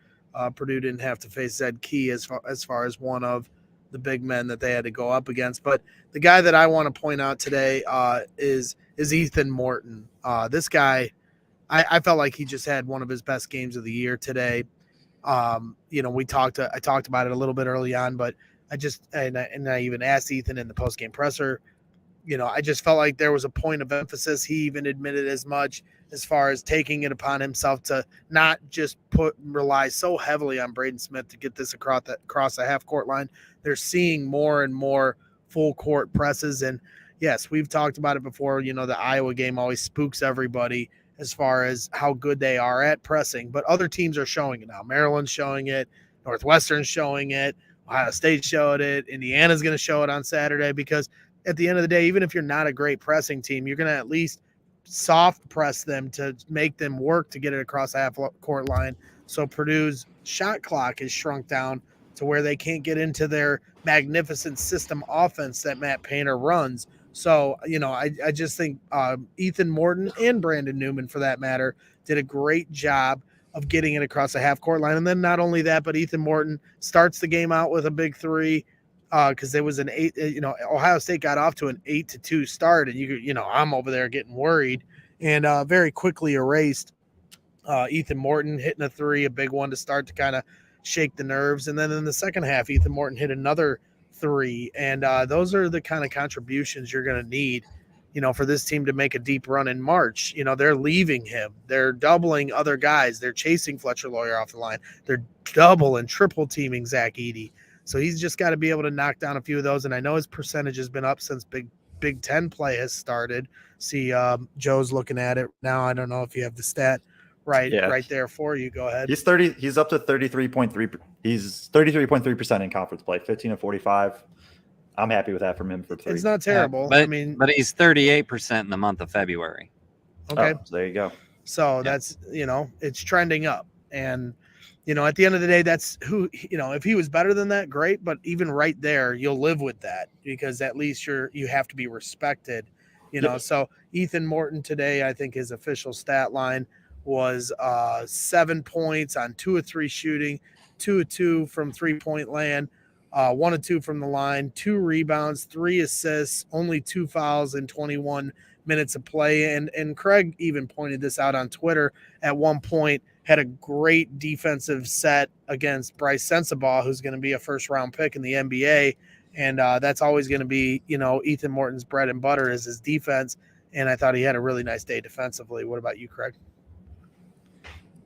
Speaker 1: Purdue didn't have to face Zed Key as far as one of the big men that they had to go up against. But the guy that I want to point out today is Ethan Morton. This guy, I felt like he just had one of his best games of the year today. I talked about it a little bit early on, but I even asked Ethan in the post-game presser, I just felt like there was a point of emphasis. He even admitted as much as far as taking it upon himself to not just rely so heavily on Braden Smith to get this across the half court line. They're seeing more and more full court presses. And yes, we've talked about it before. The Iowa game always spooks everybody as far as how good they are at pressing, but other teams are showing it now. Maryland's showing it, Northwestern's showing it, Ohio State showed it, Indiana's going to show it on Saturday, because at the end of the day, even if you're not a great pressing team, you're going to at least soft press them to make them work to get it across the half court line. So Purdue's shot clock is shrunk down to where they can't get into their magnificent system offense that Matt Painter runs. So, I just think Ethan Morton and Brandon Newman, for that matter, did a great job of getting it across the half court line. And then not only that, but Ethan Morton starts the game out with a big three, because there was an 8, Ohio State got off to an 8-2 start, and I'm over there getting worried, and very quickly erased. Ethan Morton hitting a three, a big one to start to kind of shake the nerves. And then in the second half, Ethan Morton hit another three, and those are the kind of contributions you're going to need, for this team to make a deep run in March. They're leaving him, they're doubling other guys, they're chasing Fletcher Lawyer off the line, they're double and triple teaming Zach Edey. So he's just got to be able to knock down a few of those. And I know his percentage has been up since Big Ten play has started. See, Joe's looking at it now. I don't know if you have the stat right there for you. Go ahead.
Speaker 4: He's up to 33.3. He's 33.3% in conference play, 15 of 45. I'm happy with that from him for three.
Speaker 1: It's not terrible.
Speaker 3: But he's 38% in the month of February.
Speaker 1: Okay.
Speaker 4: So there you go.
Speaker 1: So that's, it's trending up. And, at the end of the day, that's who, if he was better than that, great. But even right there, you'll live with that, because at least you have to be respected, So Ethan Morton today, I think his official stat line was 7 points on 2 of 3 shooting, 2 of 2 from 3-point land, 1 of 2 from the line, 2 rebounds, 3 assists, only 2 fouls in 21 minutes of play. And Kraig even pointed this out on Twitter at one point, had a great defensive set against Bryce Sensabaugh, who's going to be a first-round pick in the NBA. And that's always going to be, Ethan Morton's bread and butter is his defense. And I thought he had a really nice day defensively. What about you, Kraig?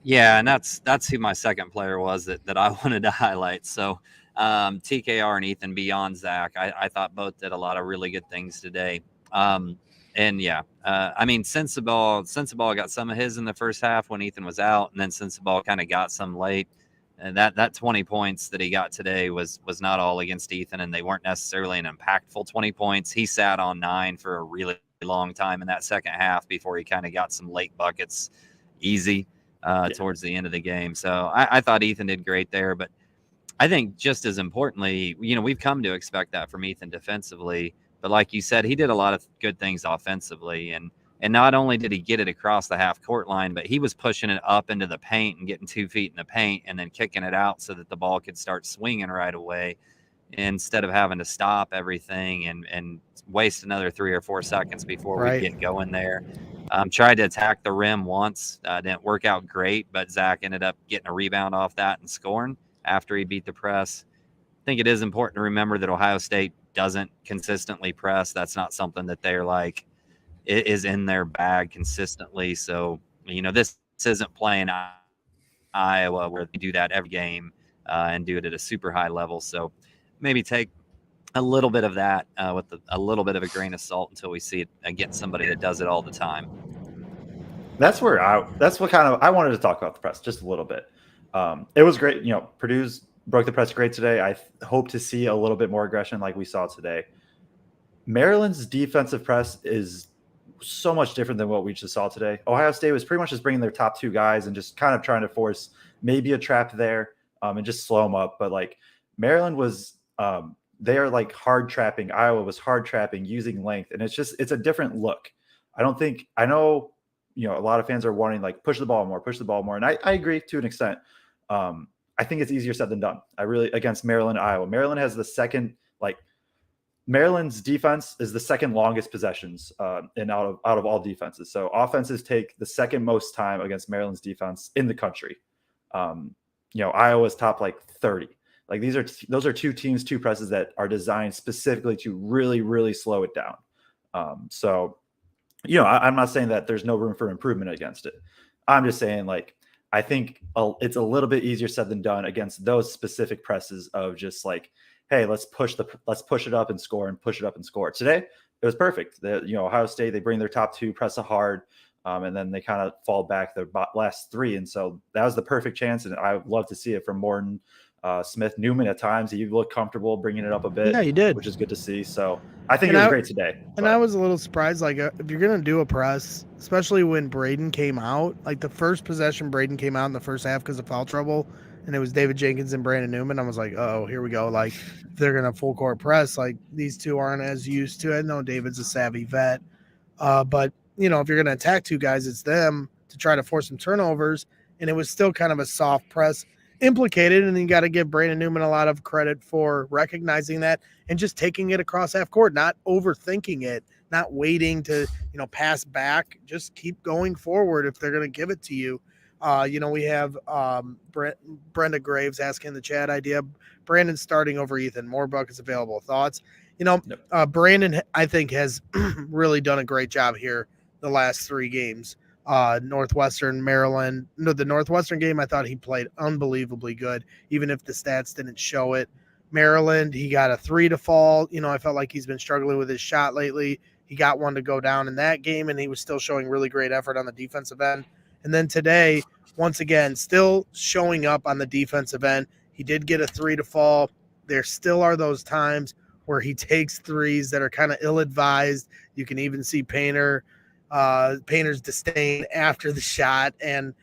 Speaker 3: Yeah, and that's who my second player was that I wanted to highlight. So TKR and Ethan, beyond Zach, I thought both did a lot of really good things today. And And yeah, I mean, Sensabaugh got some of his in the first half when Ethan was out, and then Sensabaugh kind of got some late. And that 20 points that he got today was not all against Ethan, and they weren't necessarily an impactful 20 points. He sat on 9 for a really long time in that second half before he kind of got some late buckets easy towards the end of the game. So I thought Ethan did great there, but I think just as importantly, we've come to expect that from Ethan defensively. But like you said, he did a lot of good things offensively. And not only did he get it across the half court line, but he was pushing it up into the paint and getting 2 feet in the paint and then kicking it out so that the ball could start swinging right away instead of having to stop everything and waste another 3 or 4 seconds before we get going there. Tried to attack the rim once. Didn't work out great, but Zach ended up getting a rebound off that and scoring after he beat the press. I think it is important to remember that Ohio State doesn't consistently press. That's not something that they're like, it is in their bag consistently. So, this isn't playing Iowa where they do that every game and do it at a super high level. So maybe take a little bit of that with a little bit of a grain of salt until we see it against somebody that does it all the time.
Speaker 4: That's what I wanted to talk about the press just a little bit. It was great. Purdue's broke the press great today. I hope to see a little bit more aggression like we saw today. Maryland's defensive press is so much different than what we just saw today. Ohio State was pretty much just bringing their top 2 guys and just kind of trying to force maybe a trap there and just slow them up. But like Maryland was, they are like hard trapping. Iowa was hard trapping using length. And it's a different look. I know, a lot of fans are wanting like push the ball more. And I agree to an extent. I think it's easier said than done. Against Maryland, Iowa. Maryland has the second, Maryland's defense is the second longest possessions and out of all defenses. So offenses take the second most time against Maryland's defense in the country. Iowa's top 30. Those are 2 teams, 2 presses that are designed specifically to really, really slow it down. I'm not saying that there's no room for improvement against it. I'm just saying I think it's a little bit easier said than done against those specific presses of just hey, let's push it up and score and push it up and score. Today, it was perfect. Ohio State, they bring their top 2, press it hard, and then they kind of fall back their last 3. And so that was the perfect chance. And I would love to see it from Morton, Smith, Newman at times. He looked comfortable bringing it up a bit.
Speaker 1: Yeah, he did,
Speaker 4: which is good to see. So I think it was great today.
Speaker 1: And I was a little surprised, if you're going to do a press, especially when Braden came out, the first possession, Braden came out in the first half because of foul trouble, and it was David Jenkins and Brandon Newman. I was like, oh, here we go. They're going to full court press. These 2 aren't as used to it. I know David's a savvy vet. But, if you're going to attack 2 guys, it's them to try to force some turnovers. And it was still kind of a soft press implicated. And you got to give Brandon Newman a lot of credit for recognizing that and just taking it across half court, not overthinking it, not waiting to, pass back. Just keep going forward if they're going to give it to you. We have Brenda Graves asking the chat idea. Brandon starting over Ethan. More buckets available. Thoughts? Brandon, I think, has really done a great job here the last 3 games. Northwestern, Maryland. No, the Northwestern game, I thought he played unbelievably good, even if the stats didn't show it. Maryland, he got a 3 to fall. I felt like he's been struggling with his shot lately. He got 1 to go down in that game, and he was still showing really great effort on the defensive end. And then today, once again, still showing up on the defensive end. He did get a 3 to fall. There still are those times where he takes threes that are kind of ill-advised. You can even see Painter's disdain after the shot. And,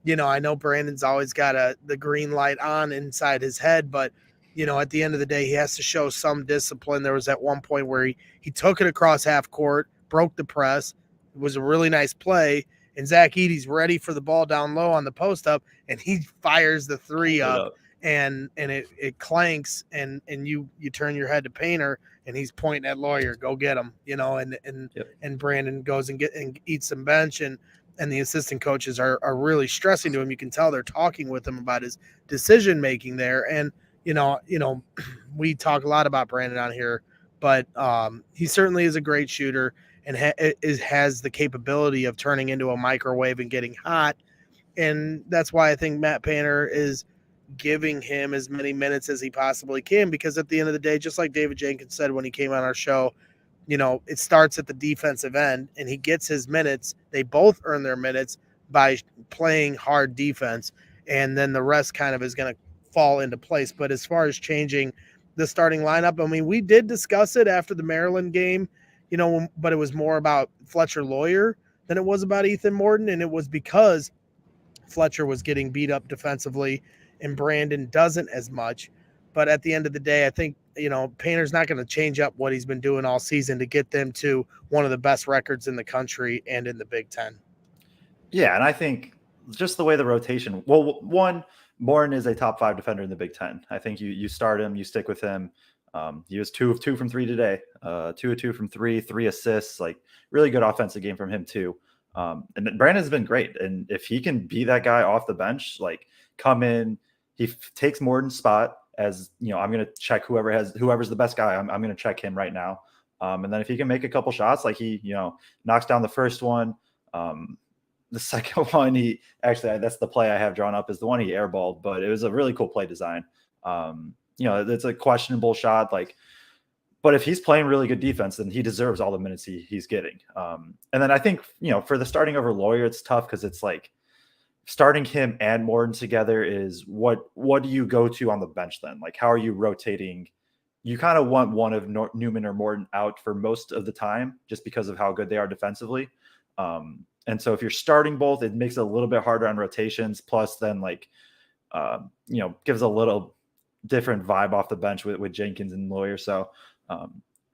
Speaker 1: I know Brandon's always got the green light on inside his head, but, at the end of the day, he has to show some discipline. There was at one point where he took it across half court, broke the press. It was a really nice play. And Zach Edey's ready for the ball down low on the post up, and he fires the 3 up. And it clanks, and you turn your head to Painter, and he's pointing at Lawyer, go get him, and Brandon goes and eats some bench, and the assistant coaches are really stressing to him. You can tell they're talking with him about his decision making there. And we talk a lot about Brandon on here, but he certainly is a great shooter and has the capability of turning into a microwave and getting hot. And that's why I think Matt Painter is giving him as many minutes as he possibly can, because at the end of the day, just like David Jenkins said when he came on our show, it starts at the defensive end, and he gets his minutes. They both earn their minutes by playing hard defense, and then the rest kind of is going to fall into place. But as far as changing the starting lineup, I mean, we did discuss it after the Maryland game, but it was more about Fletcher Lawyer than it was about Ethan Morton, and it was because Fletcher was getting beat up defensively and Brandon doesn't as much. But at the end of the day, I think, Painter's not going to change up what he's been doing all season to get them to one of the best records in the country and in the Big Ten.
Speaker 4: Yeah, and I think just the way the rotation, well, one, Morton is a top 5 defender in the Big Ten. I think you start him, you stick with him. He was 2 of 2 from 3 today, 2 of 2 from 3, 3 assists, like really good offensive game from him too. And Brandon's been great. And if he can be that guy off the bench, like come in, he takes Morton's spot as, I'm going to check whoever's the best guy. I'm going to check him right now. And then if he can make a couple shots, like he, knocks down the first one, the second one, that's the play I have drawn up, is the one he airballed, but it was a really cool play design. It's a questionable shot, but if he's playing really good defense, then he deserves all the minutes he's getting. And then I think, for the starting over Lawyer, it's tough because it's like starting him and Morton together is what do you go to on the bench then? Like, how are you rotating? You kind of want one of Newman or Morton out for most of the time just because of how good they are defensively. And so if you're starting both, it makes it a little bit harder on rotations. Plus then gives a little different vibe off the bench with Jenkins and Lawyer. So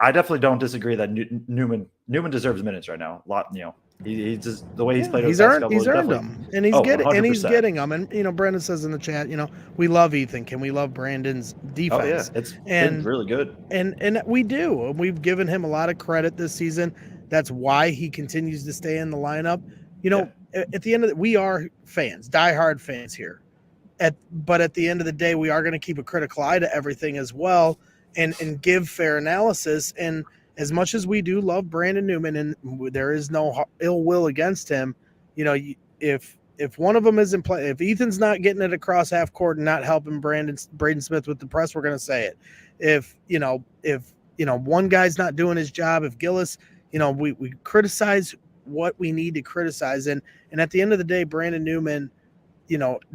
Speaker 4: I definitely don't disagree that Newman deserves minutes right now. A lot, he just the way he's played.
Speaker 1: He's earned them, and he's getting them. And Brendan says in the chat, we love Ethan. Can we love Brandon's defense?
Speaker 4: Oh yeah, it's been really good.
Speaker 1: And we do. We've given him a lot of credit this season. That's why he continues to stay in the lineup. At the end of we are fans, diehard fans here. But at the end of the day, we are going to keep a critical eye to everything as well, and give fair analysis. And as much as we do love Brandon Newman, and there is no ill will against him, if one of them isn't playing, if Ethan's not getting it across half court and not helping Braden Smith with the press, we're going to say it. If one guy's not doing his job, if Gillis, we criticize what we need to criticize. And at the end of the day, Brandon Newman,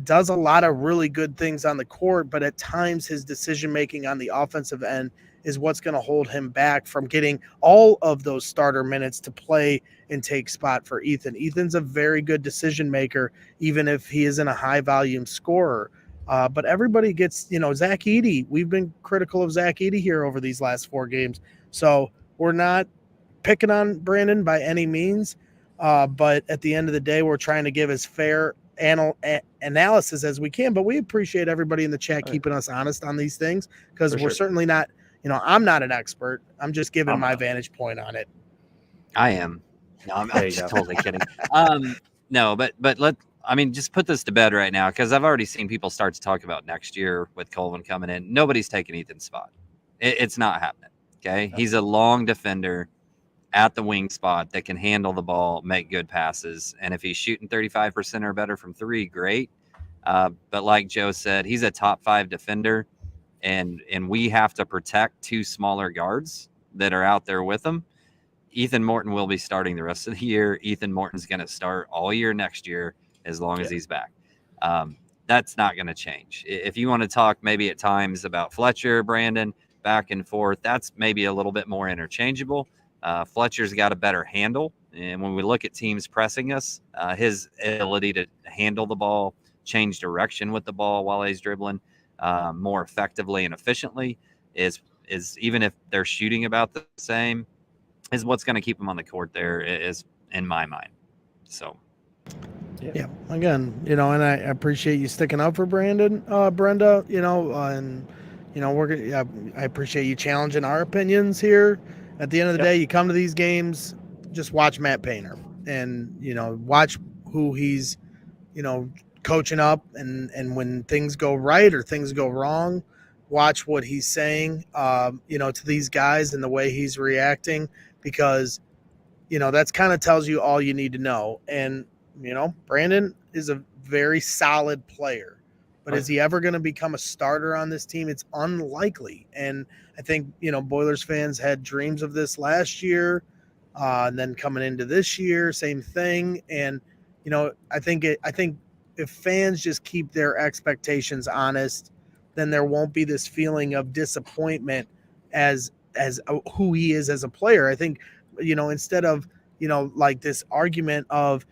Speaker 1: does a lot of really good things on the court, but at times his decision-making on the offensive end is what's going to hold him back from getting all of those starter minutes to play and take spot for Ethan. Ethan's a very good decision maker, even if he isn't a high volume scorer. But everybody gets, Zach Edey. We've been critical of Zach Edey here over these last 4 games. So we're not picking on Brandon by any means. But at the end of the day, we're trying to give as fair analysis as we can. But we appreciate everybody in the chat keeping us honest on these things, because we're certainly not, I'm not an expert. I'm just giving my vantage point on it.
Speaker 3: I am. No, I'm just totally kidding. No, but just put this to bed right now, because I've already seen people start to talk about next year with Colvin coming in. Nobody's taking Ethan's spot. It's not happening. Okay. He's a long defender at the wing spot that can handle the ball, make good passes. And if he's shooting 35% or better from 3, great. But like Joe said, he's a top 5 defender, and we have to protect 2 smaller guards that are out there with him. Ethan Morton will be starting the rest of the year. Ethan Morton's going to start all year next year as long as he's back. That's not going to change. If you want to talk maybe at times about Fletcher, Brandon, back and forth, that's maybe a little bit more interchangeable. Fletcher's got a better handle. And when we look at teams pressing us, his ability to handle the ball, change direction with the ball while he's dribbling more effectively and efficiently is even if they're shooting about the same, is what's going to keep him on the court there, is in my mind. So,
Speaker 1: yeah. Again, and I appreciate you sticking up for Brandon, Brenda, I appreciate you challenging our opinions here. At the end of the day, you come to these games, just watch Matt Painter and, watch who he's, coaching up, and when things go right or things go wrong, watch what he's saying, to these guys and the way he's reacting, because, that's kind of tells you all you need to know. And, Brandon is a very solid player. but is he ever going to become a starter on this team? It's unlikely. And I think, Boilers fans had dreams of this last year, and then coming into this year, same thing. And, I think if fans just keep their expectations honest, then there won't be this feeling of disappointment as who he is as a player. I think, instead of, like this argument of,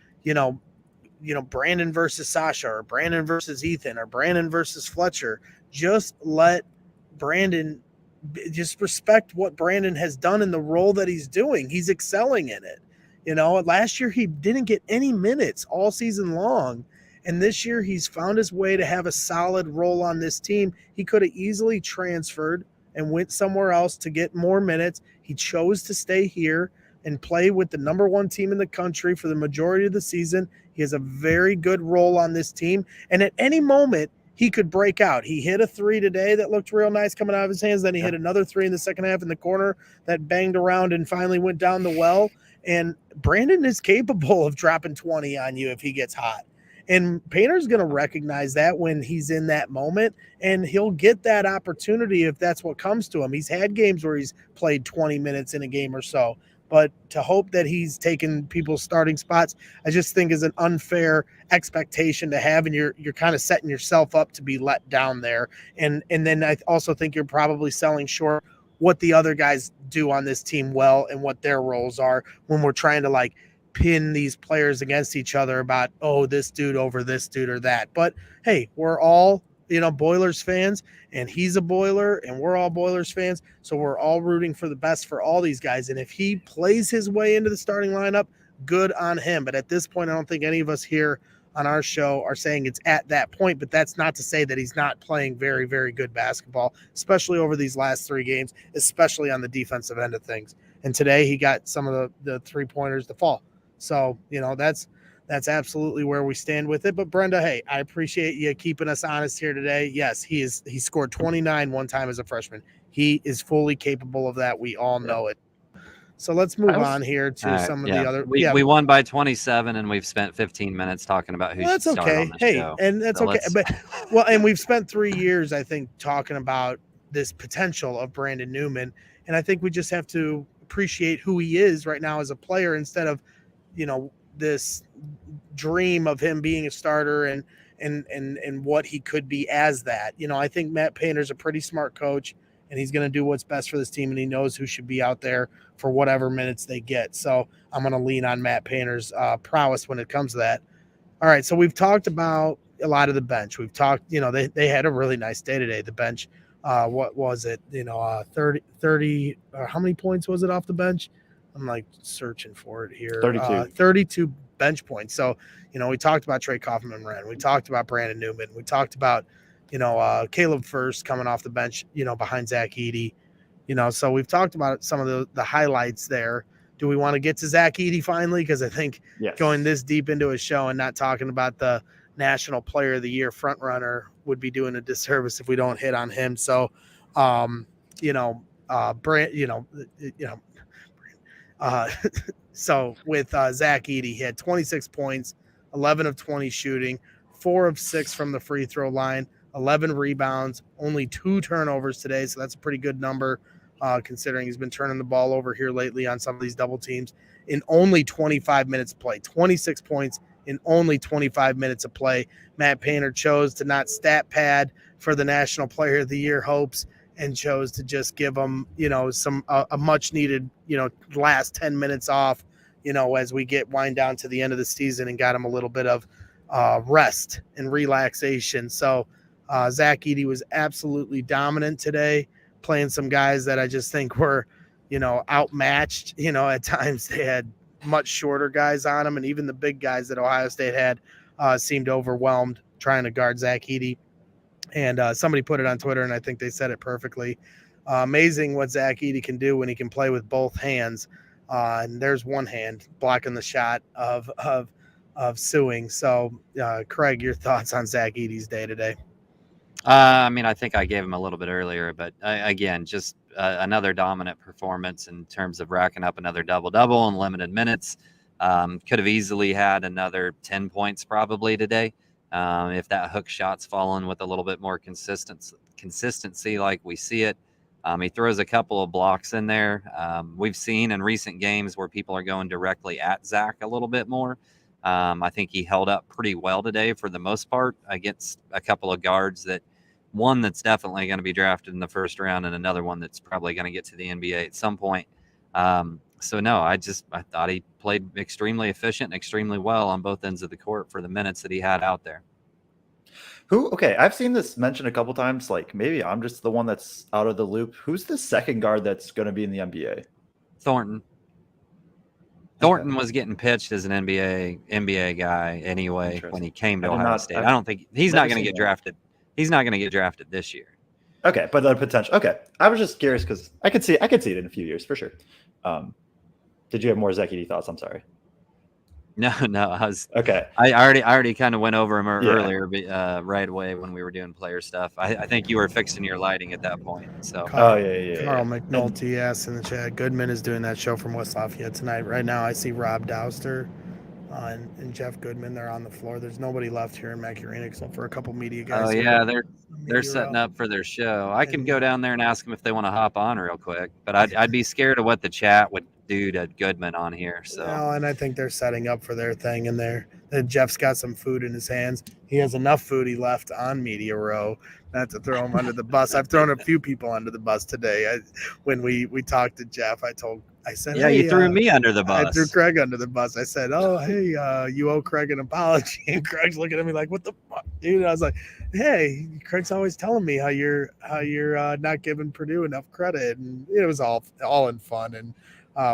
Speaker 1: Brandon versus Sasha, or Brandon versus Ethan, or Brandon versus Fletcher, just let Brandon, just respect what Brandon has done in the role that he's doing. He's excelling in it. Last year he didn't get any minutes all season long. And this year he's found his way to have a solid role on this team. He could have easily transferred and went somewhere else to get more minutes. He chose to stay here and play with the number one team in the country for the majority of the season. He has a very good role on this team. And at any moment, he could break out. He hit a 3 today that looked real nice coming out of his hands. Then he hit another 3 in the second half in the corner that banged around and finally went down the well. And Brandon is capable of dropping 20 on you if he gets hot. And Painter's going to recognize that when he's in that moment, and he'll get that opportunity if that's what comes to him. He's had games where he's played 20 minutes in a game or so. But to hope that he's taken people's starting spots, I just think is an unfair expectation to have, and you're kind of setting yourself up to be let down there. And then I also think you're probably selling short what the other guys do on this team well and what their roles are when we're trying to pin these players against each other about, oh, this dude over this dude or that. But hey, we're all, Boilers fans, and he's a Boiler and we're all Boilers fans. So we're all rooting for the best for all these guys. And if he plays his way into the starting lineup, good on him. But at this point, I don't think any of us here on our show are saying it's at that point, but that's not to say that he's not playing very, very good basketball, especially over these last 3 games, especially on the defensive end of things. And today he got some of the 3-pointers to fall. So, that's absolutely where we stand with it. But Brenda, hey, I appreciate you keeping us honest here today. Yes, he scored 29 one time as a freshman. He is fully capable of that. We all know it. So let's move on here to some of the other.
Speaker 3: We won by 27, and we've spent 15 minutes talking about who should start on the show.
Speaker 1: And that's okay. But and we've spent 3 years, I think, talking about this potential of Brandon Newman, and I think we just have to appreciate who he is right now as a player instead of, this dream of him being a starter and what he could be as that. I think Matt Painter's a pretty smart coach, and he's going to do what's best for this team, and he knows who should be out there for whatever minutes they get. So I'm going to lean on Matt Painter's prowess when it comes to that. All right, so we've talked about a lot of the bench. We've talked, they had a really nice day today. The bench, what was it? 30 how many points was it off the bench? I'm searching for it here. 32 bench points. So, we talked about Trey Kaufman-Wren. We talked about Brandon Newman. We talked about, Caleb First coming off the bench, behind Zach Edey. So we've talked about some of the highlights there. Do we want to get to Zach Edey finally? Because I think going this deep into a show and not talking about the National Player of the Year front runner would be doing a disservice if we don't hit on him. So, so with Zach Edey, he had 26 points, 11 of 20 shooting, 4 of 6 from the free throw line, 11 rebounds, only 2 turnovers today. So that's a pretty good number considering he's been turning the ball over here lately on some of these double teams in only 25 minutes of play. 26 points in only 25 minutes of play. Matt Painter chose to not stat pad for the National Player of the Year hopes and chose to just give them, a much needed, last 10 minutes off, as we wind down to the end of the season, and got him a little bit of rest and relaxation. So Zach Edey was absolutely dominant today, playing some guys that I just think were, outmatched. At times they had much shorter guys on them, and even the big guys that Ohio State had seemed overwhelmed trying to guard Zach Edey. And somebody put it on Twitter, and I think they said it perfectly. Amazing what Zach Edey can do when he can play with both hands. And there's one hand blocking the shot of Suing. So, Kraig, your thoughts on Zach Edey's day today?
Speaker 3: I think I gave him a little bit earlier, but again, just another dominant performance in terms of racking up another double-double in limited minutes. Could have easily had another 10 points probably today. If that hook shot's falling with a little bit more consistency like we see it, he throws a couple of blocks in there. We've seen in recent games where people are going directly at Zach a little bit more. I think he held up pretty well today for the most part against a couple of guards one that's definitely going to be drafted in the first round and another one that's probably going to get to the NBA at some point. So no, I thought he played extremely efficient and extremely well on both ends of the court for the minutes that he had out there.
Speaker 4: Okay, I've seen this mentioned a couple times. Like maybe I'm just the one that's out of the loop. Who's the second guard that's going to be in the NBA?
Speaker 3: Thornton. Thornton was getting pitched as an NBA guy anyway when he came to Ohio State. I don't think he's not going to get drafted. He's not going to get drafted this year.
Speaker 4: Okay, but the potential. Okay, I was just curious because I could see it in a few years for sure. Did you have more Zach Edey thoughts? I'm sorry.
Speaker 3: No,
Speaker 4: okay.
Speaker 3: I already kind of went over him earlier, right away when we were doing player stuff. I think you were fixing your lighting at that point. So.
Speaker 1: Carl McNulty asked in the chat. Goodman is doing that show from West Lafayette tonight. Right now, I see Rob Dowster and Jeff Goodman. They're on the floor. There's nobody left here in Mackey Arena except for a couple media guys.
Speaker 3: Oh yeah, they're setting up for their show. I can go down there and ask them if they want to hop on real quick, but I'd be scared of what the chat would do to Goodman on here. So
Speaker 1: and I think they're setting up for their thing in there. Jeff's got some food in his hands. He has enough food he left on Media Row not to throw him under the bus. I've thrown a few people under the bus today. When we talked to Jeff, I said,
Speaker 3: yeah,
Speaker 1: hey,
Speaker 3: you threw me under the bus.
Speaker 1: I threw Kraig under the bus. I said, oh, hey, you owe Kraig an apology. And Kraig's looking at me like, what the fuck, dude? I was like, hey, Kraig's always telling me how you're not giving Purdue enough credit. And it was all in fun. And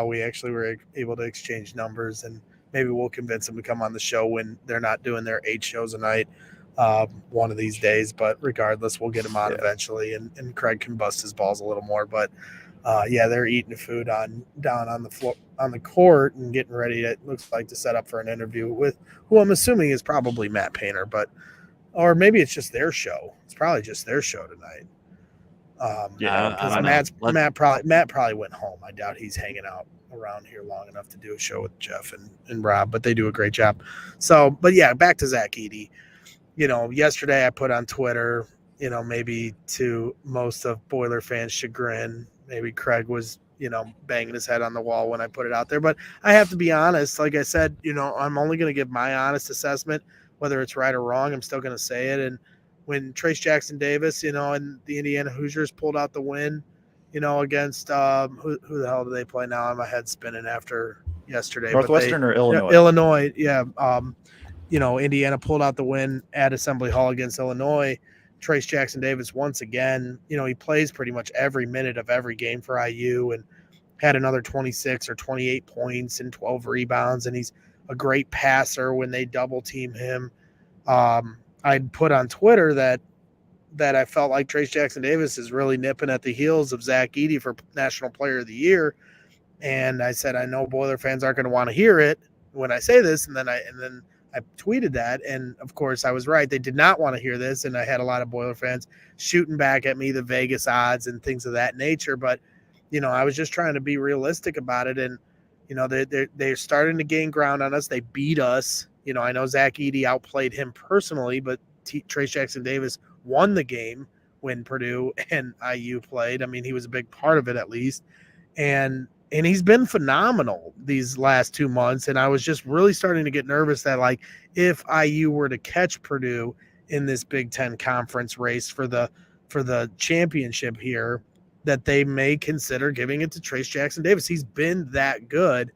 Speaker 1: we actually were able to exchange numbers, and maybe we'll convince them to come on the show when they're not doing their 8 shows a night one of these days. But regardless, we'll get them on eventually, and Kraig can bust his balls a little more. But they're eating food down on the floor on the court and getting ready. It looks like to set up for an interview with who I'm assuming is probably Matt Painter, or maybe it's just their show. It's probably just their show tonight. Matt probably went home. I doubt he's hanging out around here long enough to do a show with Jeff and Rob, but they do a great job. So, but yeah, back to Zach Edey. Yesterday I put on Twitter, maybe to most of Boiler fans' chagrin, maybe Kraig was, banging his head on the wall when I put it out there. But I have to be honest. Like I said, I'm only going to give my honest assessment, whether it's right or wrong. I'm still going to say it. And when Trace Jackson Davis, and the Indiana Hoosiers pulled out the win, against who the hell do they play now? My head's spinning after yesterday.
Speaker 4: Northwestern or Illinois?
Speaker 1: Illinois, yeah. Indiana pulled out the win at Assembly Hall against Illinois. Trace Jackson Davis, once again, he plays pretty much every minute of every game for IU and had another 26 or 28 points and 12 rebounds. And he's a great passer when they double team him. I'd put on Twitter that I felt like Trace Jackson Davis is really nipping at the heels of Zach Edey for National Player of the Year. And I said, I know Boiler fans aren't going to want to hear it when I say this. And then I tweeted that. And of course I was right. They did not want to hear this. And I had a lot of Boiler fans shooting back at me, the Vegas odds and things of that nature. But, I was just trying to be realistic about it. And, they're starting to gain ground on us. They beat us. I know Zach Edey outplayed him personally, but Trace Jackson Davis won the game when Purdue and IU played. I mean, he was a big part of it at least. And he's been phenomenal these last 2 months. And I was just really starting to get nervous that, like, if IU were to catch Purdue in this Big Ten conference race for the championship here, that they may consider giving it to Trace Jackson Davis. He's been that good.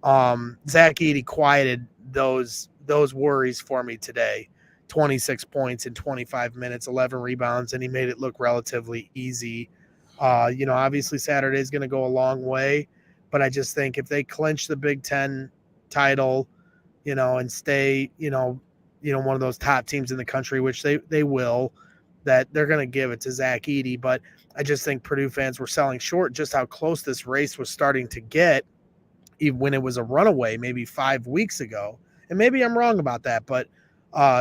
Speaker 1: Zach Edey quieted those worries for me today. 26 points in 25 minutes, 11 rebounds, and he made it look relatively easy. Obviously Saturday is going to go a long way, but I just think if they clinch the Big Ten title, and stay, one of those top teams in the country, which they will, that they're going to give it to Zach Edey. But I just think Purdue fans were selling short just how close this race was starting to get, even when it was a runaway maybe 5 weeks ago. And maybe I'm wrong about that, but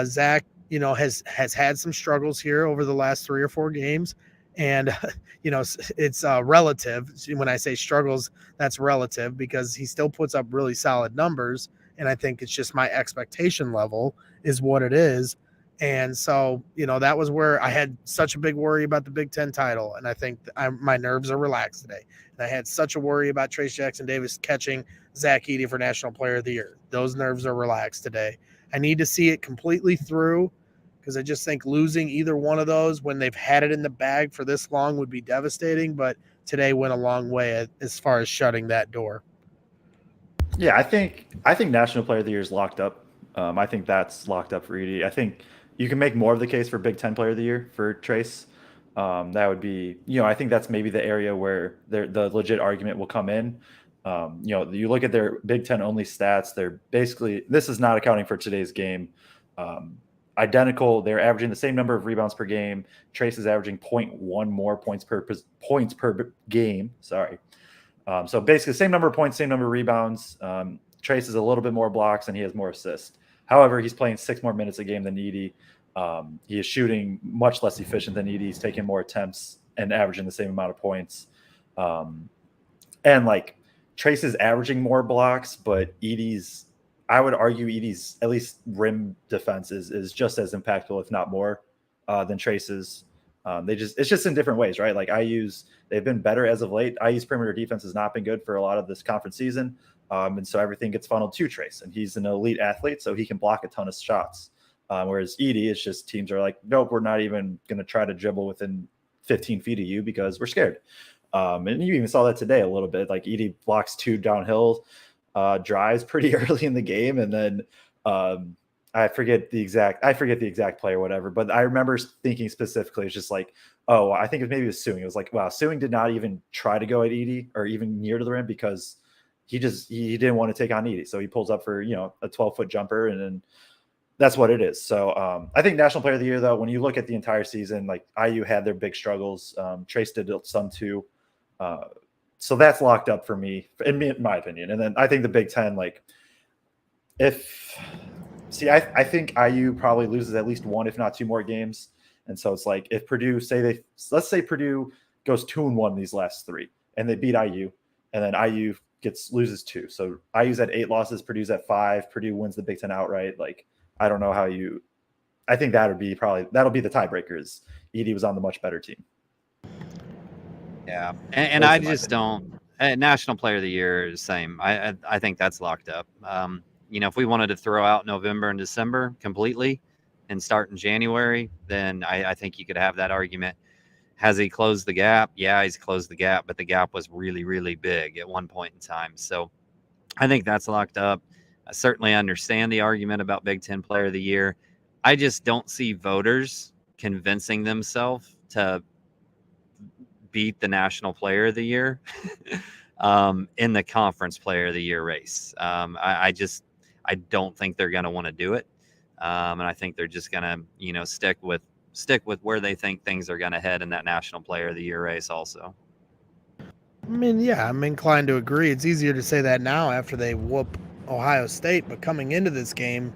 Speaker 1: Zach, has had some struggles here over the last 3 or 4 games. And, it's relative. When I say struggles, that's relative because he still puts up really solid numbers. And I think it's just my expectation level is what it is. And so, that was where I had such a big worry about the Big Ten title. And I think my nerves are relaxed today. And I had such a worry about Trace Jackson Davis catching Zach Edey for National Player of the Year. Those nerves are relaxed today. I need to see it completely through because I just think losing either one of those when they've had it in the bag for this long would be devastating. But today went a long way as far as shutting that door.
Speaker 4: Yeah, I think National Player of the Year is locked up. I think that's locked up for Edey. I think you can make more of the case for Big Ten Player of the Year for Trace. That would be, I think that's maybe the area where the legit argument will come in. You look at their Big Ten only stats, they're basically, this is not accounting for today's game, identical. They're averaging the same number of rebounds per game. Trace is averaging 0.1 more points per game. Sorry. So basically same number of points, same number of rebounds. Trace is a little bit more blocks and he has more assists. However, he's playing 6 more minutes a game than Edey. He is shooting much less efficient than Edey. He's taking more attempts and averaging the same amount of points. And like Trace is averaging more blocks, but I would argue Edey's at least rim defense is just as impactful, if not more, than Trace's. It's just in different ways, right? Like they've been better as of late. IU's perimeter defense has not been good for a lot of this conference season. And so everything gets funneled to Trace, and he's an elite athlete, so he can block a ton of shots. Whereas Edey, it's just teams are like, nope, we're not even going to try to dribble within 15 feet of you because we're scared. And you even saw that today a little bit. Like Edey blocks 2 downhill drives pretty early in the game, and then I forget the exact play or whatever. But I remember thinking specifically, it's just like, oh, I think maybe it was Sewing. It was like, wow, Sewing did not even try to go at Edey or even near to the rim because he didn't want to take on Edey. So he pulls up for, a 12-foot jumper, and then that's what it is. So I think National Player of the Year, though, when you look at the entire season, like IU had their big struggles. Trace did some too. So that's locked up for me, in my opinion. And then I think the Big Ten, like, I think IU probably loses at least 1, if not 2 more games. And so it's like, if Purdue, let's say Purdue goes 2-1 these last 3, and they beat IU, and then IU loses 2. So IU's at 8 losses, Purdue's at 5. Purdue wins the Big Ten outright. Like, I don't know how I think that'll be the tiebreakers. Edey was on the much better team.
Speaker 3: Yeah. And I just don't, National Player of the Year is the same. I think that's locked up. If we wanted to throw out November and December completely and start in January, then I think you could have that argument. Has he closed the gap? Yeah, he's closed the gap, but the gap was really, really big at one point in time. So I think that's locked up. I certainly understand the argument about Big Ten Player of the Year. I just don't see voters convincing themselves to beat the National Player of the Year in the Conference Player of the Year race. I don't think they're going to want to do it. And I think they're just going to, stick with where they think things are going to head in that National Player of the Year race also.
Speaker 1: I mean, yeah, I'm inclined to agree. It's easier to say that now after they whoop Ohio State, but coming into this game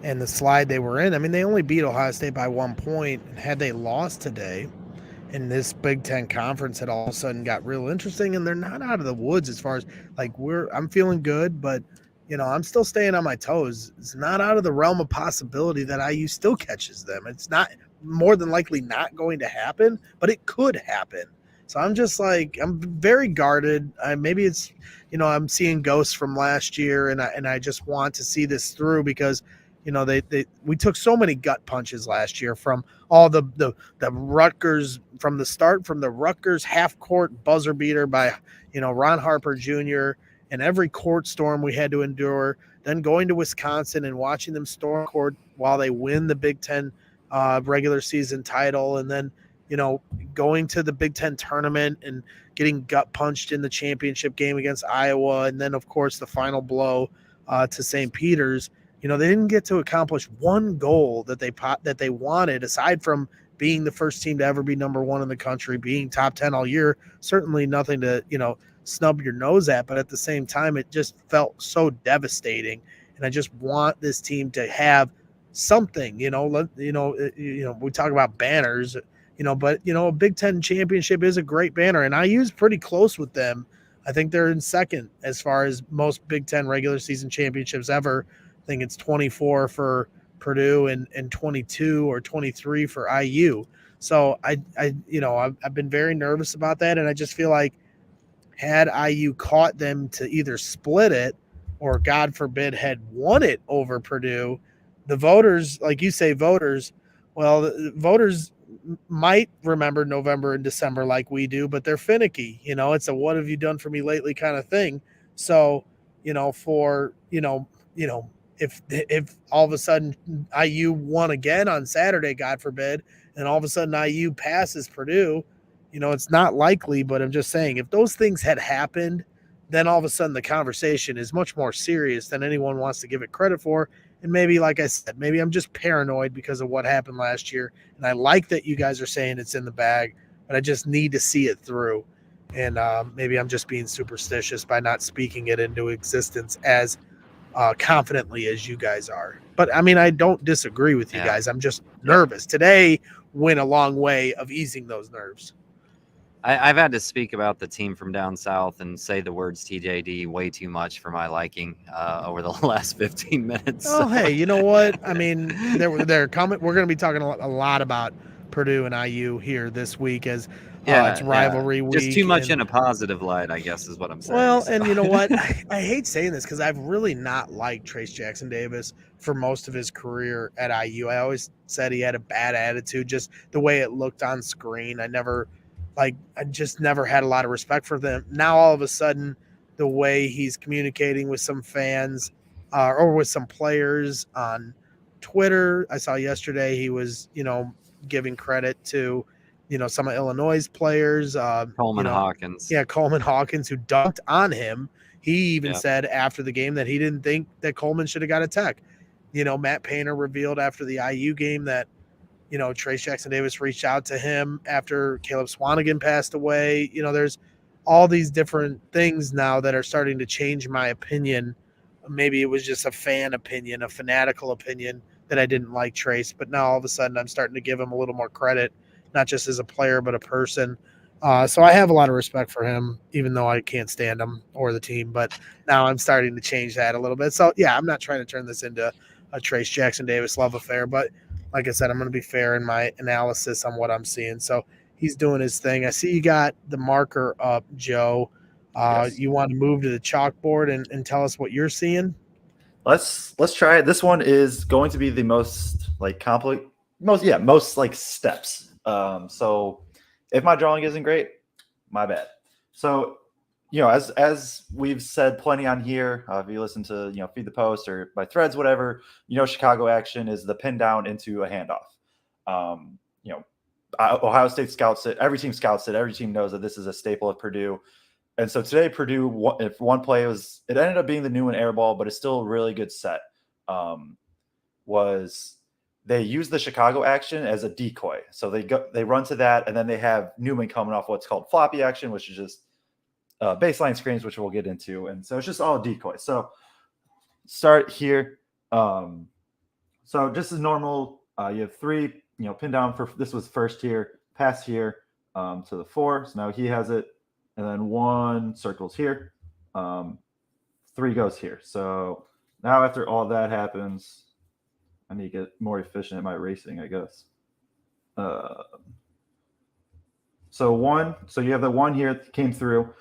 Speaker 1: and the slide they were in, I mean, they only beat Ohio State by 1 point. And had they lost today, and this Big Ten conference had all of a sudden got real interesting, and they're not out of the woods as far as like I'm feeling good, but I'm still staying on my toes. It's not out of the realm of possibility that IU still catches them. It's not more than likely not going to happen, but it could happen. So I'm just like, I'm very guarded. Maybe it's, I'm seeing ghosts from last year, and I just want to see this through because, we took so many gut punches last year from all the Rutgers from the Rutgers half court buzzer beater by, Ron Harper Jr. and every court storm we had to endure. Then going to Wisconsin and watching them storm court while they win the Big Ten regular season title, and then going to the Big Ten tournament and getting gut punched in the championship game against Iowa, and then of course the final blow to St. Peter's. They didn't get to accomplish one goal that they wanted, aside from being the first team to ever be number 1 in the country, being top 10 all year. Certainly nothing to snub your nose at, but at the same time, it just felt so devastating. And I just want this team to have something. We talk about banners. But a Big Ten championship is a great banner, and IU's pretty close with them. I think they're in second as far as most Big Ten regular season championships ever. I think it's 24 for Purdue in 22 or 23 for IU. So I've been very nervous about that, and I just feel like had IU caught them to either split it or, God forbid, had won it over Purdue, the voters, like you say, well, the voters might remember November and December like we do, but they're finicky. It's a what have you done for me lately kind of thing. So, if all of a sudden IU won again on Saturday, God forbid, and all of a sudden IU passes Purdue, it's not likely, but I'm just saying if those things had happened, then all of a sudden the conversation is much more serious than anyone wants to give it credit for. And maybe, like I said, maybe I'm just paranoid because of what happened last year. And I like that you guys are saying it's in the bag, but I just need to see it through. And maybe I'm just being superstitious by not speaking it into existence as confidently as you guys are. But I mean, I don't disagree with you guys. I'm just nervous. Today went a long way of easing those nerves.
Speaker 3: I've had to speak about the team from down south and say the words TJD way too much for my liking over the last 15 minutes.
Speaker 1: Oh, hey, you know what? I mean, they're coming. We're going to be talking a lot about Purdue and IU here this week as it's rivalry week.
Speaker 3: Just too much in a positive light, I guess, is what I'm saying.
Speaker 1: Well, and you know what? I hate saying this because I've really not liked Trace Jackson Davis for most of his career at IU. I always said he had a bad attitude, just the way it looked on screen. I just never had a lot of respect for them. Now, all of a sudden, the way he's communicating with some fans or with some players on Twitter, I saw yesterday he was, giving credit to, some of Illinois' players.
Speaker 3: Coleman Hawkins.
Speaker 1: Yeah, Coleman Hawkins, who dunked on him. He even said after the game that he didn't think that Coleman should have got a tech. Matt Painter revealed after the IU game that, Trace Jackson Davis reached out to him after Caleb Swanigan passed away. There's all these different things now that are starting to change my opinion. Maybe it was just a fan opinion, a fanatical opinion that I didn't like Trace, but now all of a sudden I'm starting to give him a little more credit, not just as a player, but a person. So I have a lot of respect for him, even though I can't stand him or the team, but now I'm starting to change that a little bit. So yeah, I'm not trying to turn this into a Trace Jackson Davis love affair, but like I said, I'm going to be fair in my analysis on what I'm seeing. So he's doing his thing. I see you got the marker up, Joe.
Speaker 4: Yes.
Speaker 1: You want to move to the chalkboard and tell us what you're seeing?
Speaker 4: Let's try it. This one is going to be the most most steps. So if my drawing isn't great, my bad. So, as we've said plenty on here, if you listen to, Feed the Post or my threads, whatever, Chicago action is the pin down into a handoff. Ohio State scouts it. Every team scouts it. Every team knows that this is a staple of Purdue. And so today, Purdue, if one play it ended up being the Newman air ball, but it's still a really good set. Was they use the Chicago action as a decoy. So they run to that, and then they have Newman coming off what's called floppy action, which is just baseline screens, which we'll get into. And so it's just all decoy. So start here. So just as normal, you have three, pin down for this was first here, pass here to the 4. So now he has it. And then 1 circles here. 3 goes here. So now after all that happens, I need to get more efficient at my racing, I guess. So you have the 1 here that came through.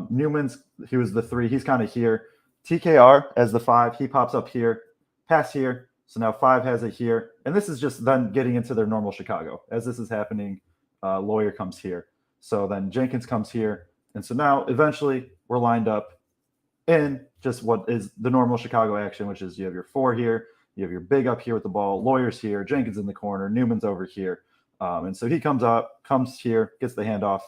Speaker 4: Newman's, he was the 3. He's kind of here. TKR as the 5. He pops up here. Pass here. So now 5 has it here. And this is just then getting into their normal Chicago. As this is happening, Lawyer comes here. So then Jenkins comes here. And so now eventually we're lined up in just what is the normal Chicago action, which is you have your 4 here. You have your big up here with the ball. Lawyer's here. Jenkins in the corner. Newman's over here. And so he comes here, gets the handoff.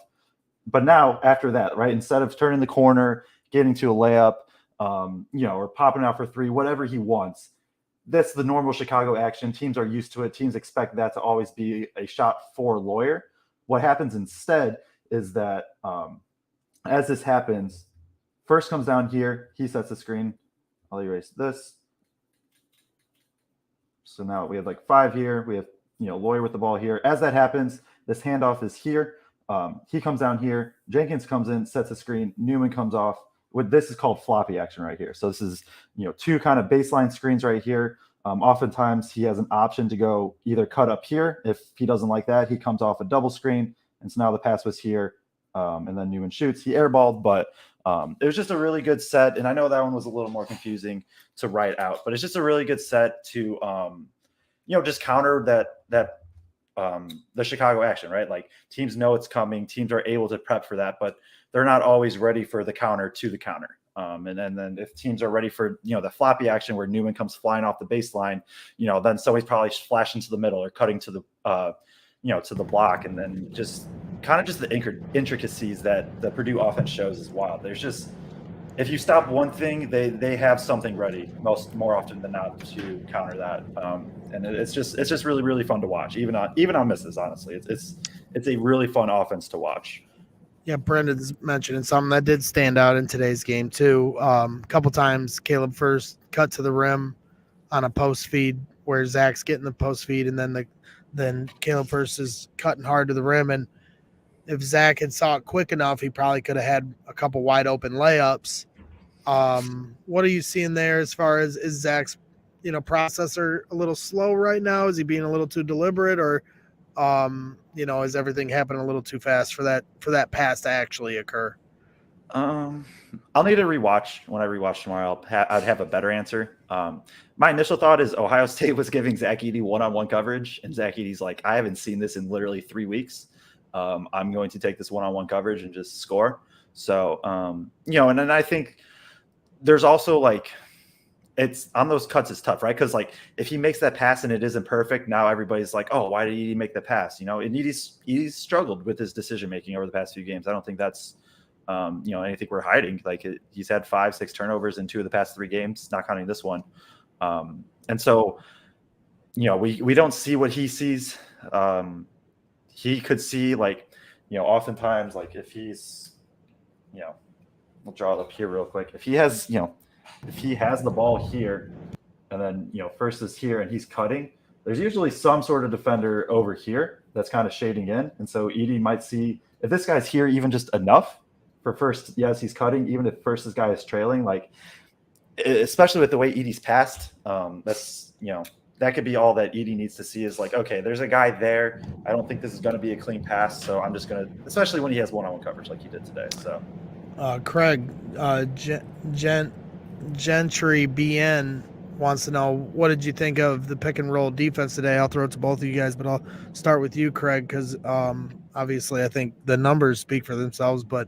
Speaker 4: But now after that, right, instead of turning the corner, getting to a layup, or popping out for 3, whatever he wants, that's the normal Chicago action. Teams are used to it. Teams expect that to always be a shot for Lawyer. What happens instead is that as this happens, first comes down here. He sets the screen. I'll erase this. So now we have 5 here. We have, Lawyer with the ball here. As that happens, this handoff is here. He comes down here. Jenkins comes in, sets the screen. Newman comes off. This is called floppy action right here. So this is, 2 kind of baseline screens right here. Oftentimes he has an option to go either cut up here. If he doesn't like that, he comes off a double screen. And so now the pass was here, and then Newman shoots. He airballed, but it was just a really good set. And I know that one was a little more confusing to write out, but it's just a really good set to, just counter that the Chicago action, right? Like teams know it's coming. Teams are able to prep for that, but they're not always ready for the counter to the counter. And then if teams are ready for, the floppy action where Newman comes flying off the baseline, then somebody's probably flashing to the middle or cutting to the, to the block. And then just the intricacies that the Purdue offense shows is wild. There's just, if you stop one thing, they have something ready more often than not to counter that. And it's just really, really fun to watch, even on misses, honestly. It's a really fun offense to watch.
Speaker 1: Yeah, Brendan's mentioning something that did stand out in today's game too. A couple times Caleb first cut to the rim on a post feed where Zach's getting the post feed, and then Caleb first is cutting hard to the rim. And if Zach had saw it quick enough, he probably could have had a couple wide open layups. What are you seeing there as far as is Zach's processor a little slow right now? Is he being a little too deliberate, or is everything happening a little too fast for that pass to actually occur?
Speaker 4: I'll need to rewatch. When I rewatch tomorrow, I'd have a better answer. My initial thought is Ohio State was giving Zach Edey one-on-one coverage, and Zach Edey's like, I haven't seen this in literally 3 weeks. I'm going to take this one-on-one coverage and just score. So, and then I think there's also like, it's on those cuts is tough, right? Because like if he makes that pass and it isn't perfect, now everybody's like, oh, why did he make the pass? And Edey's struggled with his decision making over the past few games. I don't think that's anything we're hiding. Like he's had 5-6 turnovers in 2 of the past 3 games, not counting this one. And so we don't see what he sees. He could see oftentimes like if he's we'll draw it up here real quick. If he has the ball here and then, first is here and he's cutting, there's usually some sort of defender over here that's kind of shading in. And so Edey might see if this guy's here even just enough for first, yes, he's cutting, even if first's guy is trailing, like, especially with the way Edey's passed, that's, that could be all that Edey needs to see is like, okay, there's a guy there. I don't think this is going to be a clean pass. So I'm just going to, especially when he has one-on-one coverage like he did today. So
Speaker 1: Kraig, Gentry BN wants to know, what did you think of the pick and roll defense today? I'll throw it to both of you guys, but I'll start with you, Kraig, because obviously I think the numbers speak for themselves, but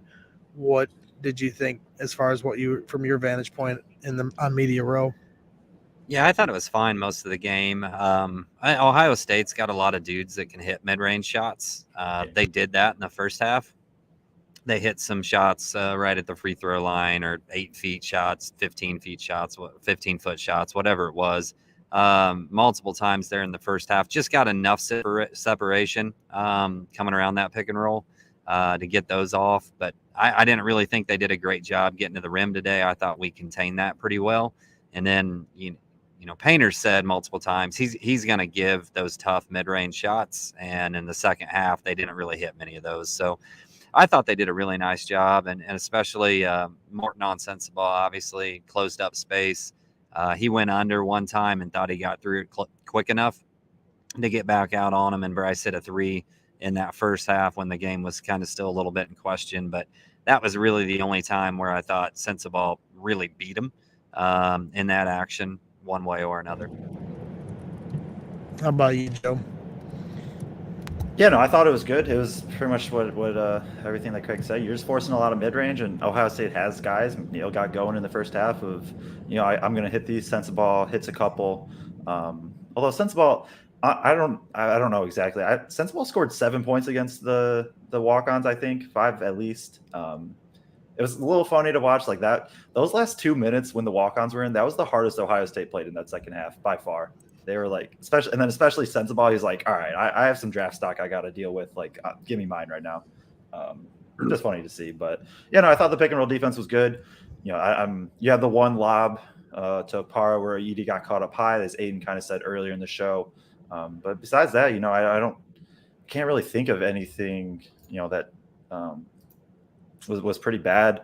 Speaker 1: what did you think as far as what you, from your vantage point on Media Row?
Speaker 3: Yeah, I thought it was fine most of the game. Ohio State's got a lot of dudes that can hit mid-range shots. They did that in the first half. They hit some shots right at the free throw line, or 8 feet shots, 15 feet shots, 15-foot shots, whatever it was, multiple times there in the first half. Just got enough separation coming around that pick and roll to get those off. But I didn't really think they did a great job getting to the rim today. I thought we contained that pretty well. And then, Painter said multiple times he's going to give those tough mid-range shots. And in the second half, they didn't really hit many of those. So I thought they did a really nice job, and especially Morton on Sensible, obviously closed up space. He went under one time and thought he got through it quick enough to get back out on him, and Bryce hit a 3 in that first half when the game was kind of still a little bit in question. But that was really the only time where I thought Sensible really beat him in that action one way or another.
Speaker 1: How about you, Joe?
Speaker 4: Yeah, no, I thought it was good. It was pretty much what everything that Kraig said. You're just forcing a lot of mid-range, and Ohio State has guys. McNeil got going in the first half of, I'm going to hit these. Sensible hits a couple. Although Sensible, I don't know exactly. Sensible scored 7 points against the walk-ons, I think 5 at least. It was a little funny to watch like that. Those last 2 minutes when the walk-ons were in, that was the hardest Ohio State played in that second half by far. They were like, especially Sensible. He's like, all right, I have some draft stock I got to deal with. Like, give me mine right now. Just funny to see. But, I thought the pick and roll defense was good. You had the one lob to Parra where Edey got caught up high, as Aidan kind of said earlier in the show. But besides that, I can't really think of anything, that was pretty bad.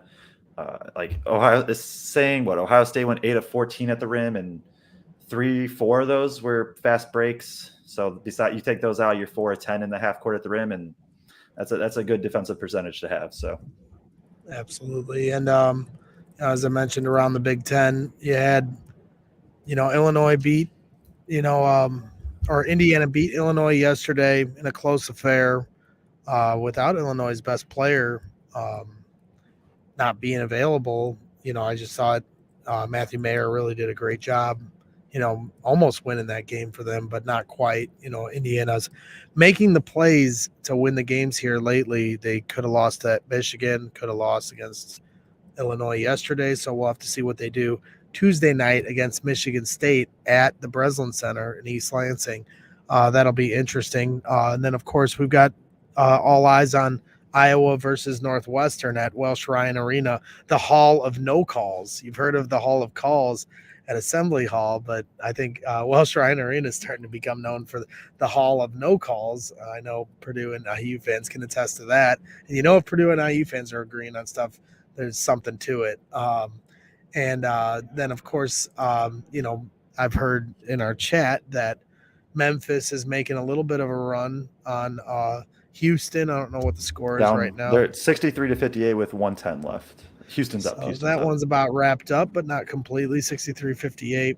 Speaker 4: Like Ohio is saying Ohio State went 8 of 14 at the rim and 3-4 of those were fast breaks. So besides, you take those out, you're 4 of 10 in the half court at the rim, and that's a good defensive percentage to have. So
Speaker 1: Absolutely. And as I mentioned, around the Big Ten, you had, Illinois beat, or Indiana beat Illinois yesterday in a close affair without Illinois' best player not being available. I just thought Matthew Mayer really did a great job, almost winning that game for them, but not quite. Indiana's making the plays to win the games here lately. They could have lost at Michigan, could have lost against Illinois yesterday, so we'll have to see what they do Tuesday night against Michigan State at the Breslin Center in East Lansing. That'll be interesting. And then, of course, we've got all eyes on Iowa versus Northwestern at Welsh Ryan Arena, the Hall of No Calls. You've heard of the Hall of Calls at Assembly Hall, but I think Welsh Ryan Arena is starting to become known for the Hall of No Calls. I know Purdue and IU fans can attest to that. And if Purdue and IU fans are agreeing on stuff, there's something to it. And then, of course, I've heard in our chat that Memphis is making a little bit of a run on Houston. I don't know what the score is right now.
Speaker 4: They're 63-58 with 1:10 left. Houston's up.
Speaker 1: One's about wrapped up, but not completely. 63-58.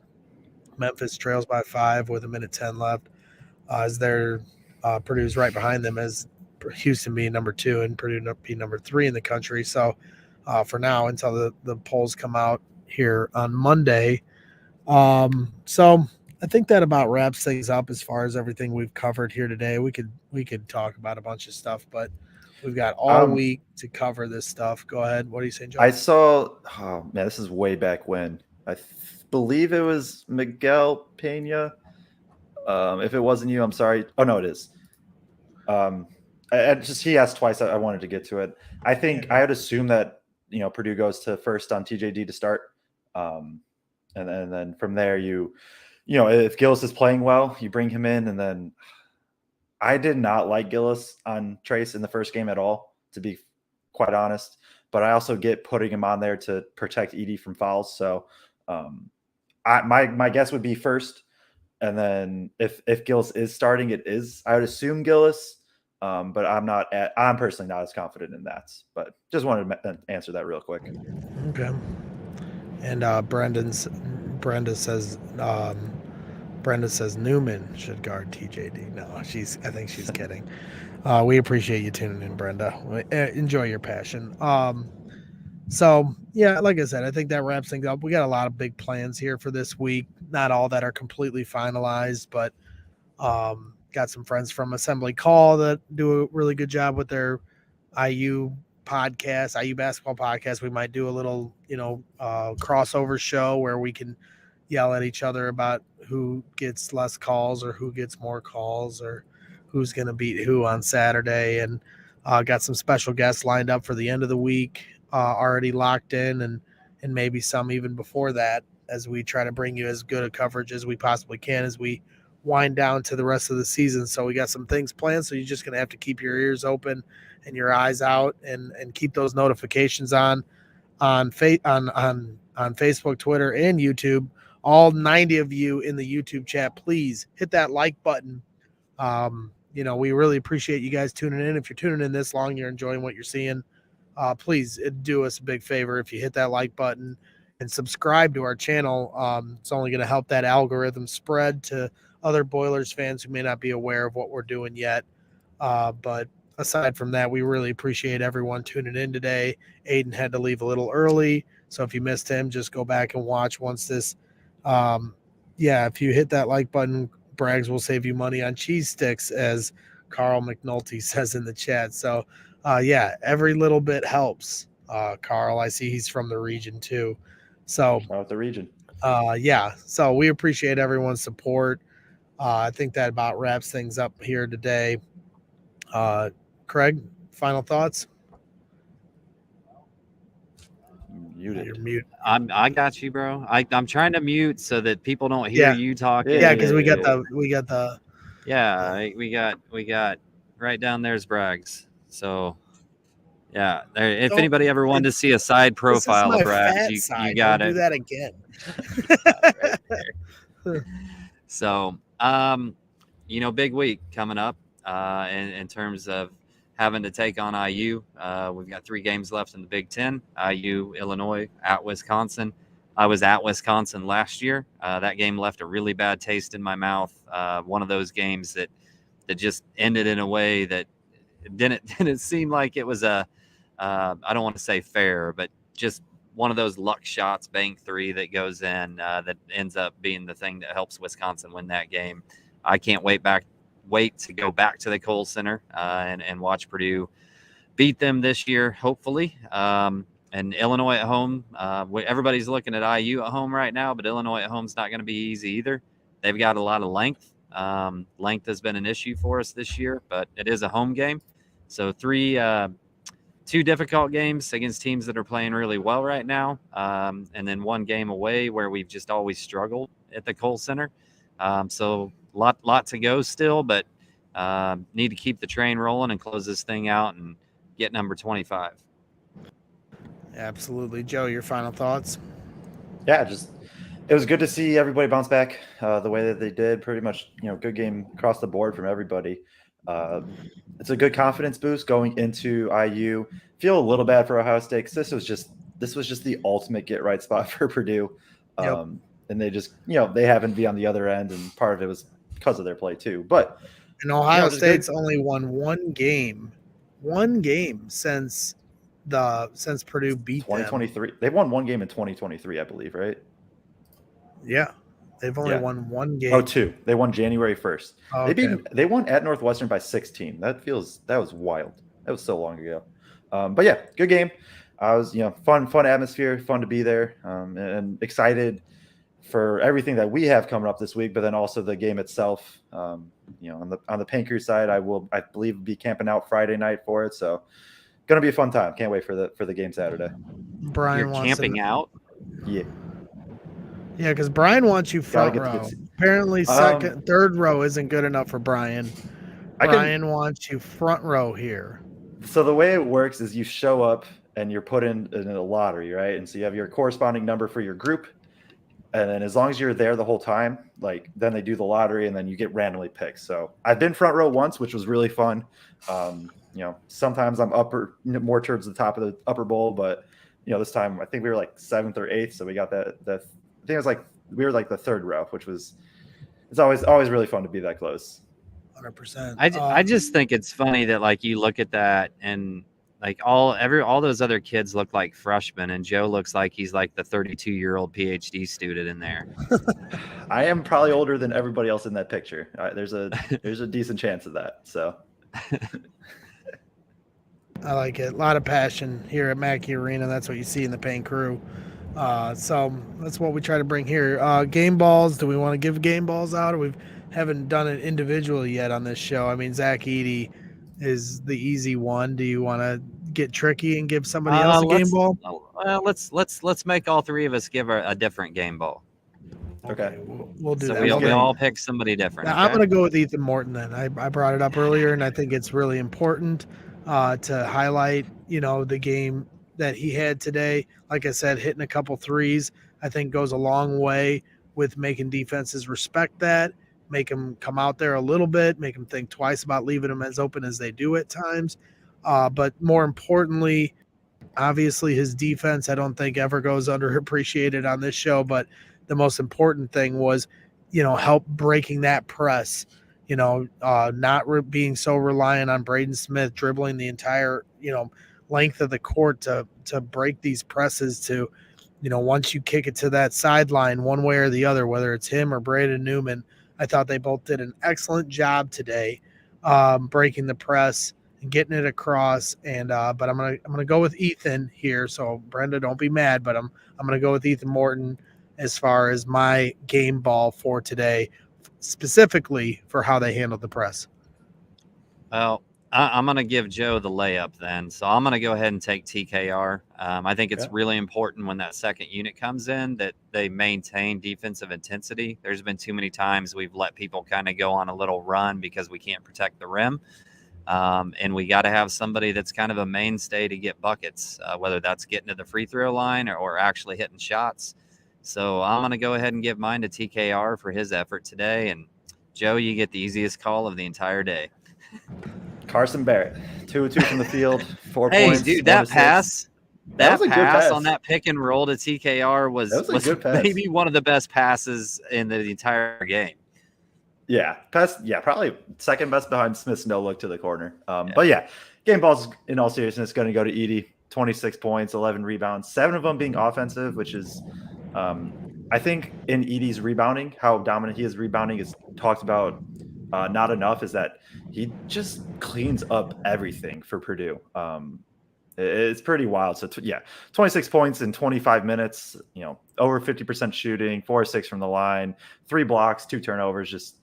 Speaker 1: Memphis trails by 5 with 1:10 left. As Purdue's right behind them, as Houston being number 2 and Purdue being number 3 in the country. So for now, until the polls come out here on Monday. So I think that about wraps things up as far as everything we've covered here today. We could talk about a bunch of stuff, but we've got all week to cover this stuff. Go ahead. What are you saying, Joe?
Speaker 4: I saw, this is way back when. I believe it was Miguel Pena. If it wasn't you, I'm sorry. Oh, no, it is. He asked twice. I wanted to get to it. I think I would assume that, Purdue goes to first on TJD to start. And then from there, if Gillis is playing well, you bring him in. And then I did not like Gillis on Trace in the first game at all, to be quite honest. But I also get putting him on there to protect Edey from fouls. So my guess would be first. And then if Gillis is starting, I would assume Gillis. But I'm personally not as confident in that. But just wanted to answer that real quick.
Speaker 1: Okay. And Brenda says Newman should guard TJD. No, I think she's kidding. We appreciate you tuning in, Brenda. Enjoy your passion. So yeah, like I said, I think that wraps things up. We got a lot of big plans here for this week. Not all that are completely finalized, but got some friends from Assembly Call that do a really good job with their IU podcast, IU basketball podcast. We might do a little, crossover show where we can yell at each other about who gets less calls or who gets more calls or who's going to beat who on Saturday. And got some special guests lined up for the end of the week, already locked in, and maybe some even before that, as we try to bring you as good a coverage as we possibly can as we wind down to the rest of the season. So we got some things planned. So you're just going to have to keep your ears open and your eyes out and keep those notifications on Facebook, Twitter, and YouTube. All 90 of you in the YouTube chat, please hit that like button. We really appreciate you guys tuning in. If you're tuning in this long, you're enjoying what you're seeing. Please do us a big favor if you hit that like button and subscribe to our channel. It's only going to help that algorithm spread to other Boilers fans who may not be aware of what we're doing yet. But aside from that, we really appreciate everyone tuning in today. Aiden had to leave a little early, so if you missed him, just go back and watch once this. If you hit that like button, Braggs will save you money on cheese sticks, as Carl McNulty says in the chat. So, every little bit helps. Carl, I see he's from the region too. So,
Speaker 4: the region.
Speaker 1: So we appreciate everyone's support. I think that about wraps things up here today. Kraig, final thoughts?
Speaker 4: Muted.
Speaker 1: You're mute.
Speaker 3: I got you, bro. I'm trying to mute so that people don't hear you talking.
Speaker 1: Yeah, because we got the.
Speaker 3: Yeah, we got right down there's Braggs. So, yeah, if anybody ever wanted to see a side profile of Braggs, you got it.
Speaker 1: Do that again.
Speaker 3: Right there. So, big week coming up in terms of having to take on IU. We've got 3 games left in the Big Ten. IU, Illinois, at Wisconsin. I was at Wisconsin last year. That game left a really bad taste in my mouth. One of those games that just ended in a way that didn't seem like it was I don't want to say fair, but just one of those luck shots, bank 3 that goes in that ends up being the thing that helps Wisconsin win that game. I can't wait to go back to the Kohl Center and watch Purdue beat them this year, hopefully. And Illinois at home, everybody's looking at IU at home right now, but Illinois at home is not going to be easy either. They've got a lot of length. Length has been an issue for us this year, but it is a home game. So 2 difficult games against teams that are playing really well right now, and then 1 game away where we've just always struggled at the Kohl Center. So lot to go still, but need to keep the train rolling and close this thing out and get number 25.
Speaker 1: Absolutely. Joe, your final thoughts?
Speaker 4: Yeah, it was good to see everybody bounce back the way that they did. Pretty much, good game across the board from everybody. It's a good confidence boost going into IU. Feel a little bad for Ohio State because this was just the ultimate get right spot for Purdue.
Speaker 1: Yep.
Speaker 4: And they just, they happen to be on the other end, and part of it was because of their play too. But
Speaker 1: and Ohio State's only won one game since Purdue beat
Speaker 4: 2023. They've won 1 game in 2023, I believe, right?
Speaker 1: Yeah. They've only won 1 game.
Speaker 4: Oh, 2. They won January 1st.
Speaker 1: Oh, okay.
Speaker 4: They won at Northwestern by 16. That was wild. That was so long ago. But yeah, good game. I was, fun atmosphere, fun to be there, and excited for everything that we have coming up this week, but then also the game itself. On the Pancrew side, I believe be camping out Friday night for it. So going to be a fun time. Can't wait for the game Saturday.
Speaker 1: Brian
Speaker 3: You're camping out?
Speaker 4: Yeah.
Speaker 1: Yeah, because Brian wants you front row. Apparently, third row isn't good enough for Brian. Brian wants you front row here.
Speaker 4: So the way it works is you show up and you're put in a lottery, right? And so you have your corresponding number for your group. And then as long as you're there the whole time, then they do the lottery and then you get randomly picked. So I've been front row once, which was really fun. Sometimes I'm more towards the top of the upper bowl, but this time I think we were 7th or 8th. So we got that. I think it was we were the 3rd row, it's always really fun to be that close.
Speaker 1: 100%.
Speaker 3: I just think it's funny that you look at that and all those other kids look like freshmen, and Joe looks like he's the 32-year-old PhD student in there.
Speaker 4: I am probably older than everybody else in that picture. There's a decent chance of that. So
Speaker 1: I like it. A lot of passion here at Mackey Arena. That's what you see in the Paint Crew. So that's what we try to bring here. Game balls. Do we want to give game balls out? Or we haven't done it individually yet on this show. I mean, Zach Edey is the easy one. Do you want to get tricky and give somebody else a game ball?
Speaker 3: Let's make all 3 of us give a different game ball.
Speaker 1: Okay, we'll do that.
Speaker 3: So we all pick somebody different.
Speaker 1: Now, okay? I'm going to go with Ethan Morton then. I brought it up earlier, and I think it's really important to highlight, the game that he had today. Like I said, hitting a couple threes, I think goes a long way with making defenses respect that, make them come out there a little bit, make them think twice about leaving them as open as they do at times. But more importantly, obviously his defense, I don't think ever goes underappreciated on this show, but the most important thing was, help breaking that press, not being so reliant on Braden Smith dribbling the entire, length of the court to break these presses to, once you kick it to that sideline one way or the other, whether it's him or Braden Newman. I thought they both did an excellent job today, breaking the press and getting it across. And but I'm gonna go with Ethan here. So Brenda, don't be mad, but I'm gonna go with Ethan Morton as far as my game ball for today, specifically for how they handled the press.
Speaker 3: Well, I'm going to give Joe the layup then. So I'm going to go ahead and take TKR. I think it's really important when that second unit comes in that they maintain defensive intensity. There's been too many times we've let people kind of go on a little run because we can't protect the rim. And we got to have somebody that's kind of a mainstay to get buckets, whether that's getting to the free throw line or actually hitting shots. So I'm going to go ahead and give mine to TKR for his effort today. And Joe, you get the easiest call of the entire day.
Speaker 4: Carson Barrett, 2 of 2 from the field, 4
Speaker 3: Hey,
Speaker 4: points.
Speaker 3: dude,
Speaker 4: 1
Speaker 3: that
Speaker 4: assist.
Speaker 3: pass.
Speaker 4: That was a good pass.
Speaker 3: On that pick and roll to TKR was
Speaker 4: a good pass.
Speaker 3: maybe one of the best passes in the entire game.
Speaker 4: Yeah, probably second best behind Smith's no look to the corner. But yeah, game balls in all seriousness going to go to Edey. 26 points, 11 rebounds, 7 of them being offensive, which is, I think, in Edey's rebounding, how dominant he is rebounding is talked about not enough. Is that he just cleans up everything for Purdue. It's pretty wild. So 26 points in 25 minutes. Over 50% shooting, 4 or 6 from the line, 3 blocks, 2 turnovers. Just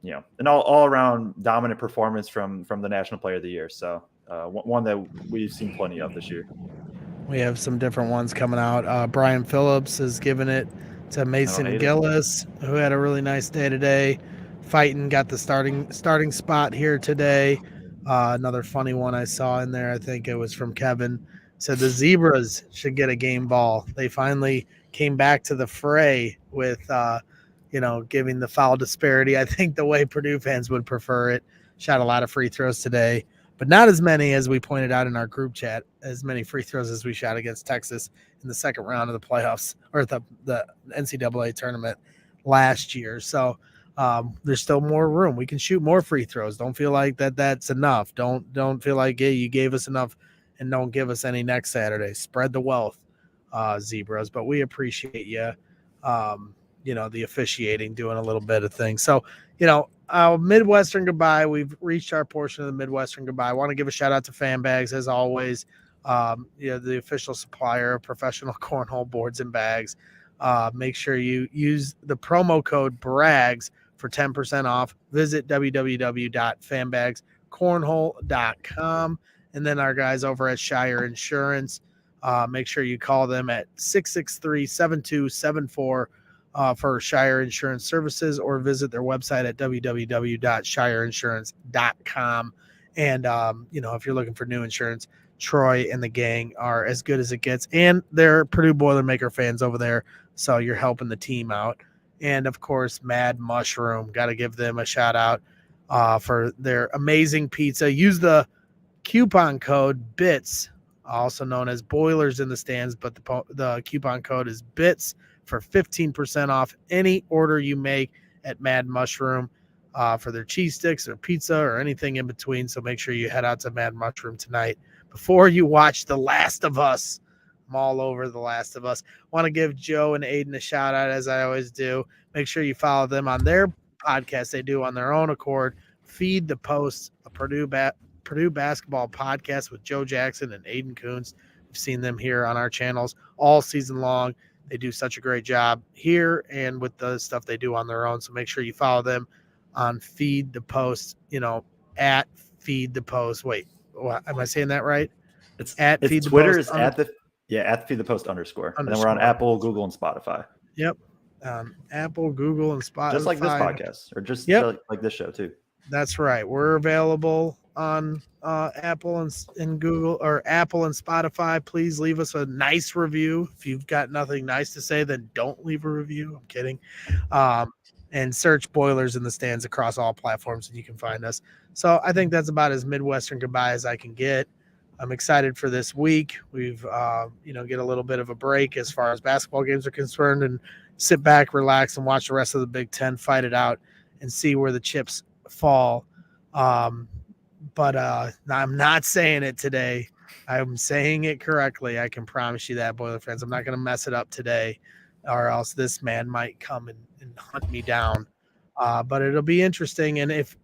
Speaker 4: an all around dominant performance from the National Player of the Year. So one that we've seen plenty of this year.
Speaker 1: We have some different ones coming out. Brian Phillips has given it to Mason Gillis, who had a really nice day today. Fighting, got the starting spot here today. Another funny one I saw in there, I think it was from Kevin, said the Zebras should get a game ball. They finally came back to the fray with giving the foul disparity. I think the way Purdue fans would prefer it. Shot a lot of free throws today, but not as many as we pointed out in our group chat, as many free throws as we shot against Texas in the second round of the playoffs or the NCAA tournament last year. So there's still more room. We can shoot more free throws. Don't feel like that's enough. Don't feel like, hey, you gave us enough and don't give us any next Saturday. Spread the wealth, Zebras, but we appreciate you. The officiating, doing a little bit of things. So, Midwestern goodbye. We've reached our portion of the Midwestern goodbye. I want to give a shout out to Fan Bags as always. The official supplier of professional cornhole boards and bags. Make sure you use the promo code BRAGS for 10% off. Visit www.fanbagscornhole.com. And then our guys over at Shire Insurance, make sure you call them at 663-7274 for Shire Insurance Services, or visit their website at www.shireinsurance.com. And, if you're looking for new insurance, Troy and the gang are as good as it gets. And they're Purdue Boilermaker fans over there, so you're helping the team out. And, of course, Mad Mushroom. Got to give them a shout-out for their amazing pizza. Use the coupon code BITS, also known as Boilers in the Stands, but the coupon code is BITS for 15% off any order you make at Mad Mushroom for their cheese sticks or pizza or anything in between. So make sure you head out to Mad Mushroom tonight before you watch The Last of Us. I'm all over The Last of Us. Want to give Joe and Aiden a shout out, as I always do. Make sure you follow them on their podcast they do on their own accord. Feed the Post, a Purdue basketball podcast with Joe Jackson and Aidan Kunst. We've seen them here on our channels all season long. They do such a great job here and with the stuff they do on their own. So make sure you follow them on Feed the Post, at Feed the Post. Wait, am I saying that right?
Speaker 4: It's Feed the Twitter Post. At Feed the Post _. And then we're on Apple, Google, and Spotify.
Speaker 1: Yep. Apple, Google, and Spotify.
Speaker 4: Just like this podcast, or just like this show too.
Speaker 1: That's right. We're available on Apple and Google, or Apple and Spotify. Please leave us a nice review. If you've got nothing nice to say, then don't leave a review. I'm kidding. And search Boilers in the Stands across all platforms and you can find us. So I think that's about as Midwestern goodbye as I can get. I'm excited for this week. We've, get a little bit of a break as far as basketball games are concerned, and sit back, relax, and watch the rest of the Big Ten fight it out and see where the chips fall. But I'm not saying it today. I'm saying it correctly. I can promise you that, Boiler fans. I'm not going to mess it up today, or else this man might come and hunt me down. But it'll be interesting. And if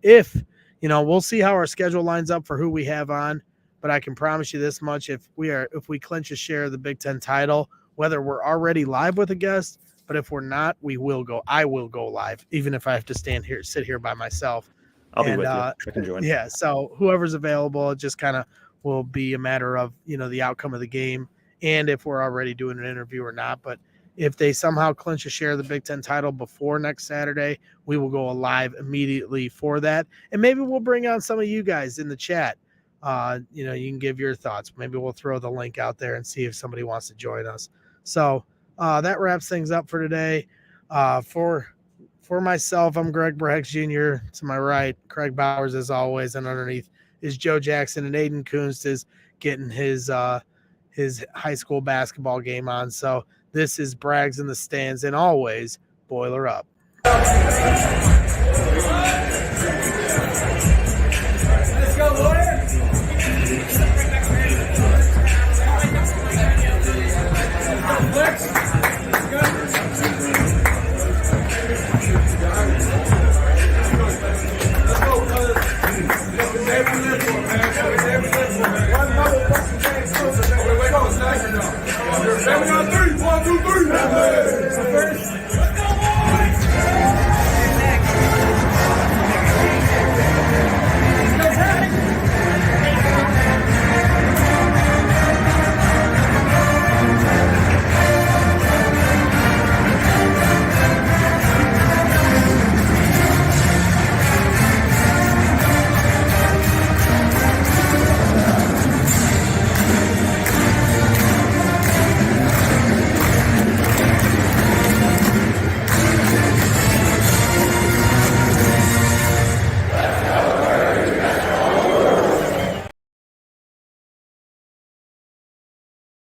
Speaker 1: we'll see how our schedule lines up for who we have on. But I can promise you this much: if we clinch a share of the Big Ten title, whether we're already live with a guest, but if we're not, I will go live, even if I have to sit here by myself.
Speaker 4: I'll be with you. I can join.
Speaker 1: Yeah. So whoever's available, it just kind of will be a matter of, the outcome of the game and if we're already doing an interview or not. But if they somehow clinch a share of the Big Ten title before next Saturday, we will go live immediately for that. And maybe we'll bring on some of you guys in the chat. You can give your thoughts. Maybe we'll throw the link out there and see if somebody wants to join us. So that wraps things up for today. For myself, I'm Greg Braggs Jr. To my right, Kraig Bowers as always, and underneath is Joe Jackson, and Aidan Kunst is getting his high school basketball game on. So this is Braggs in the Stands, and always Boiler Up.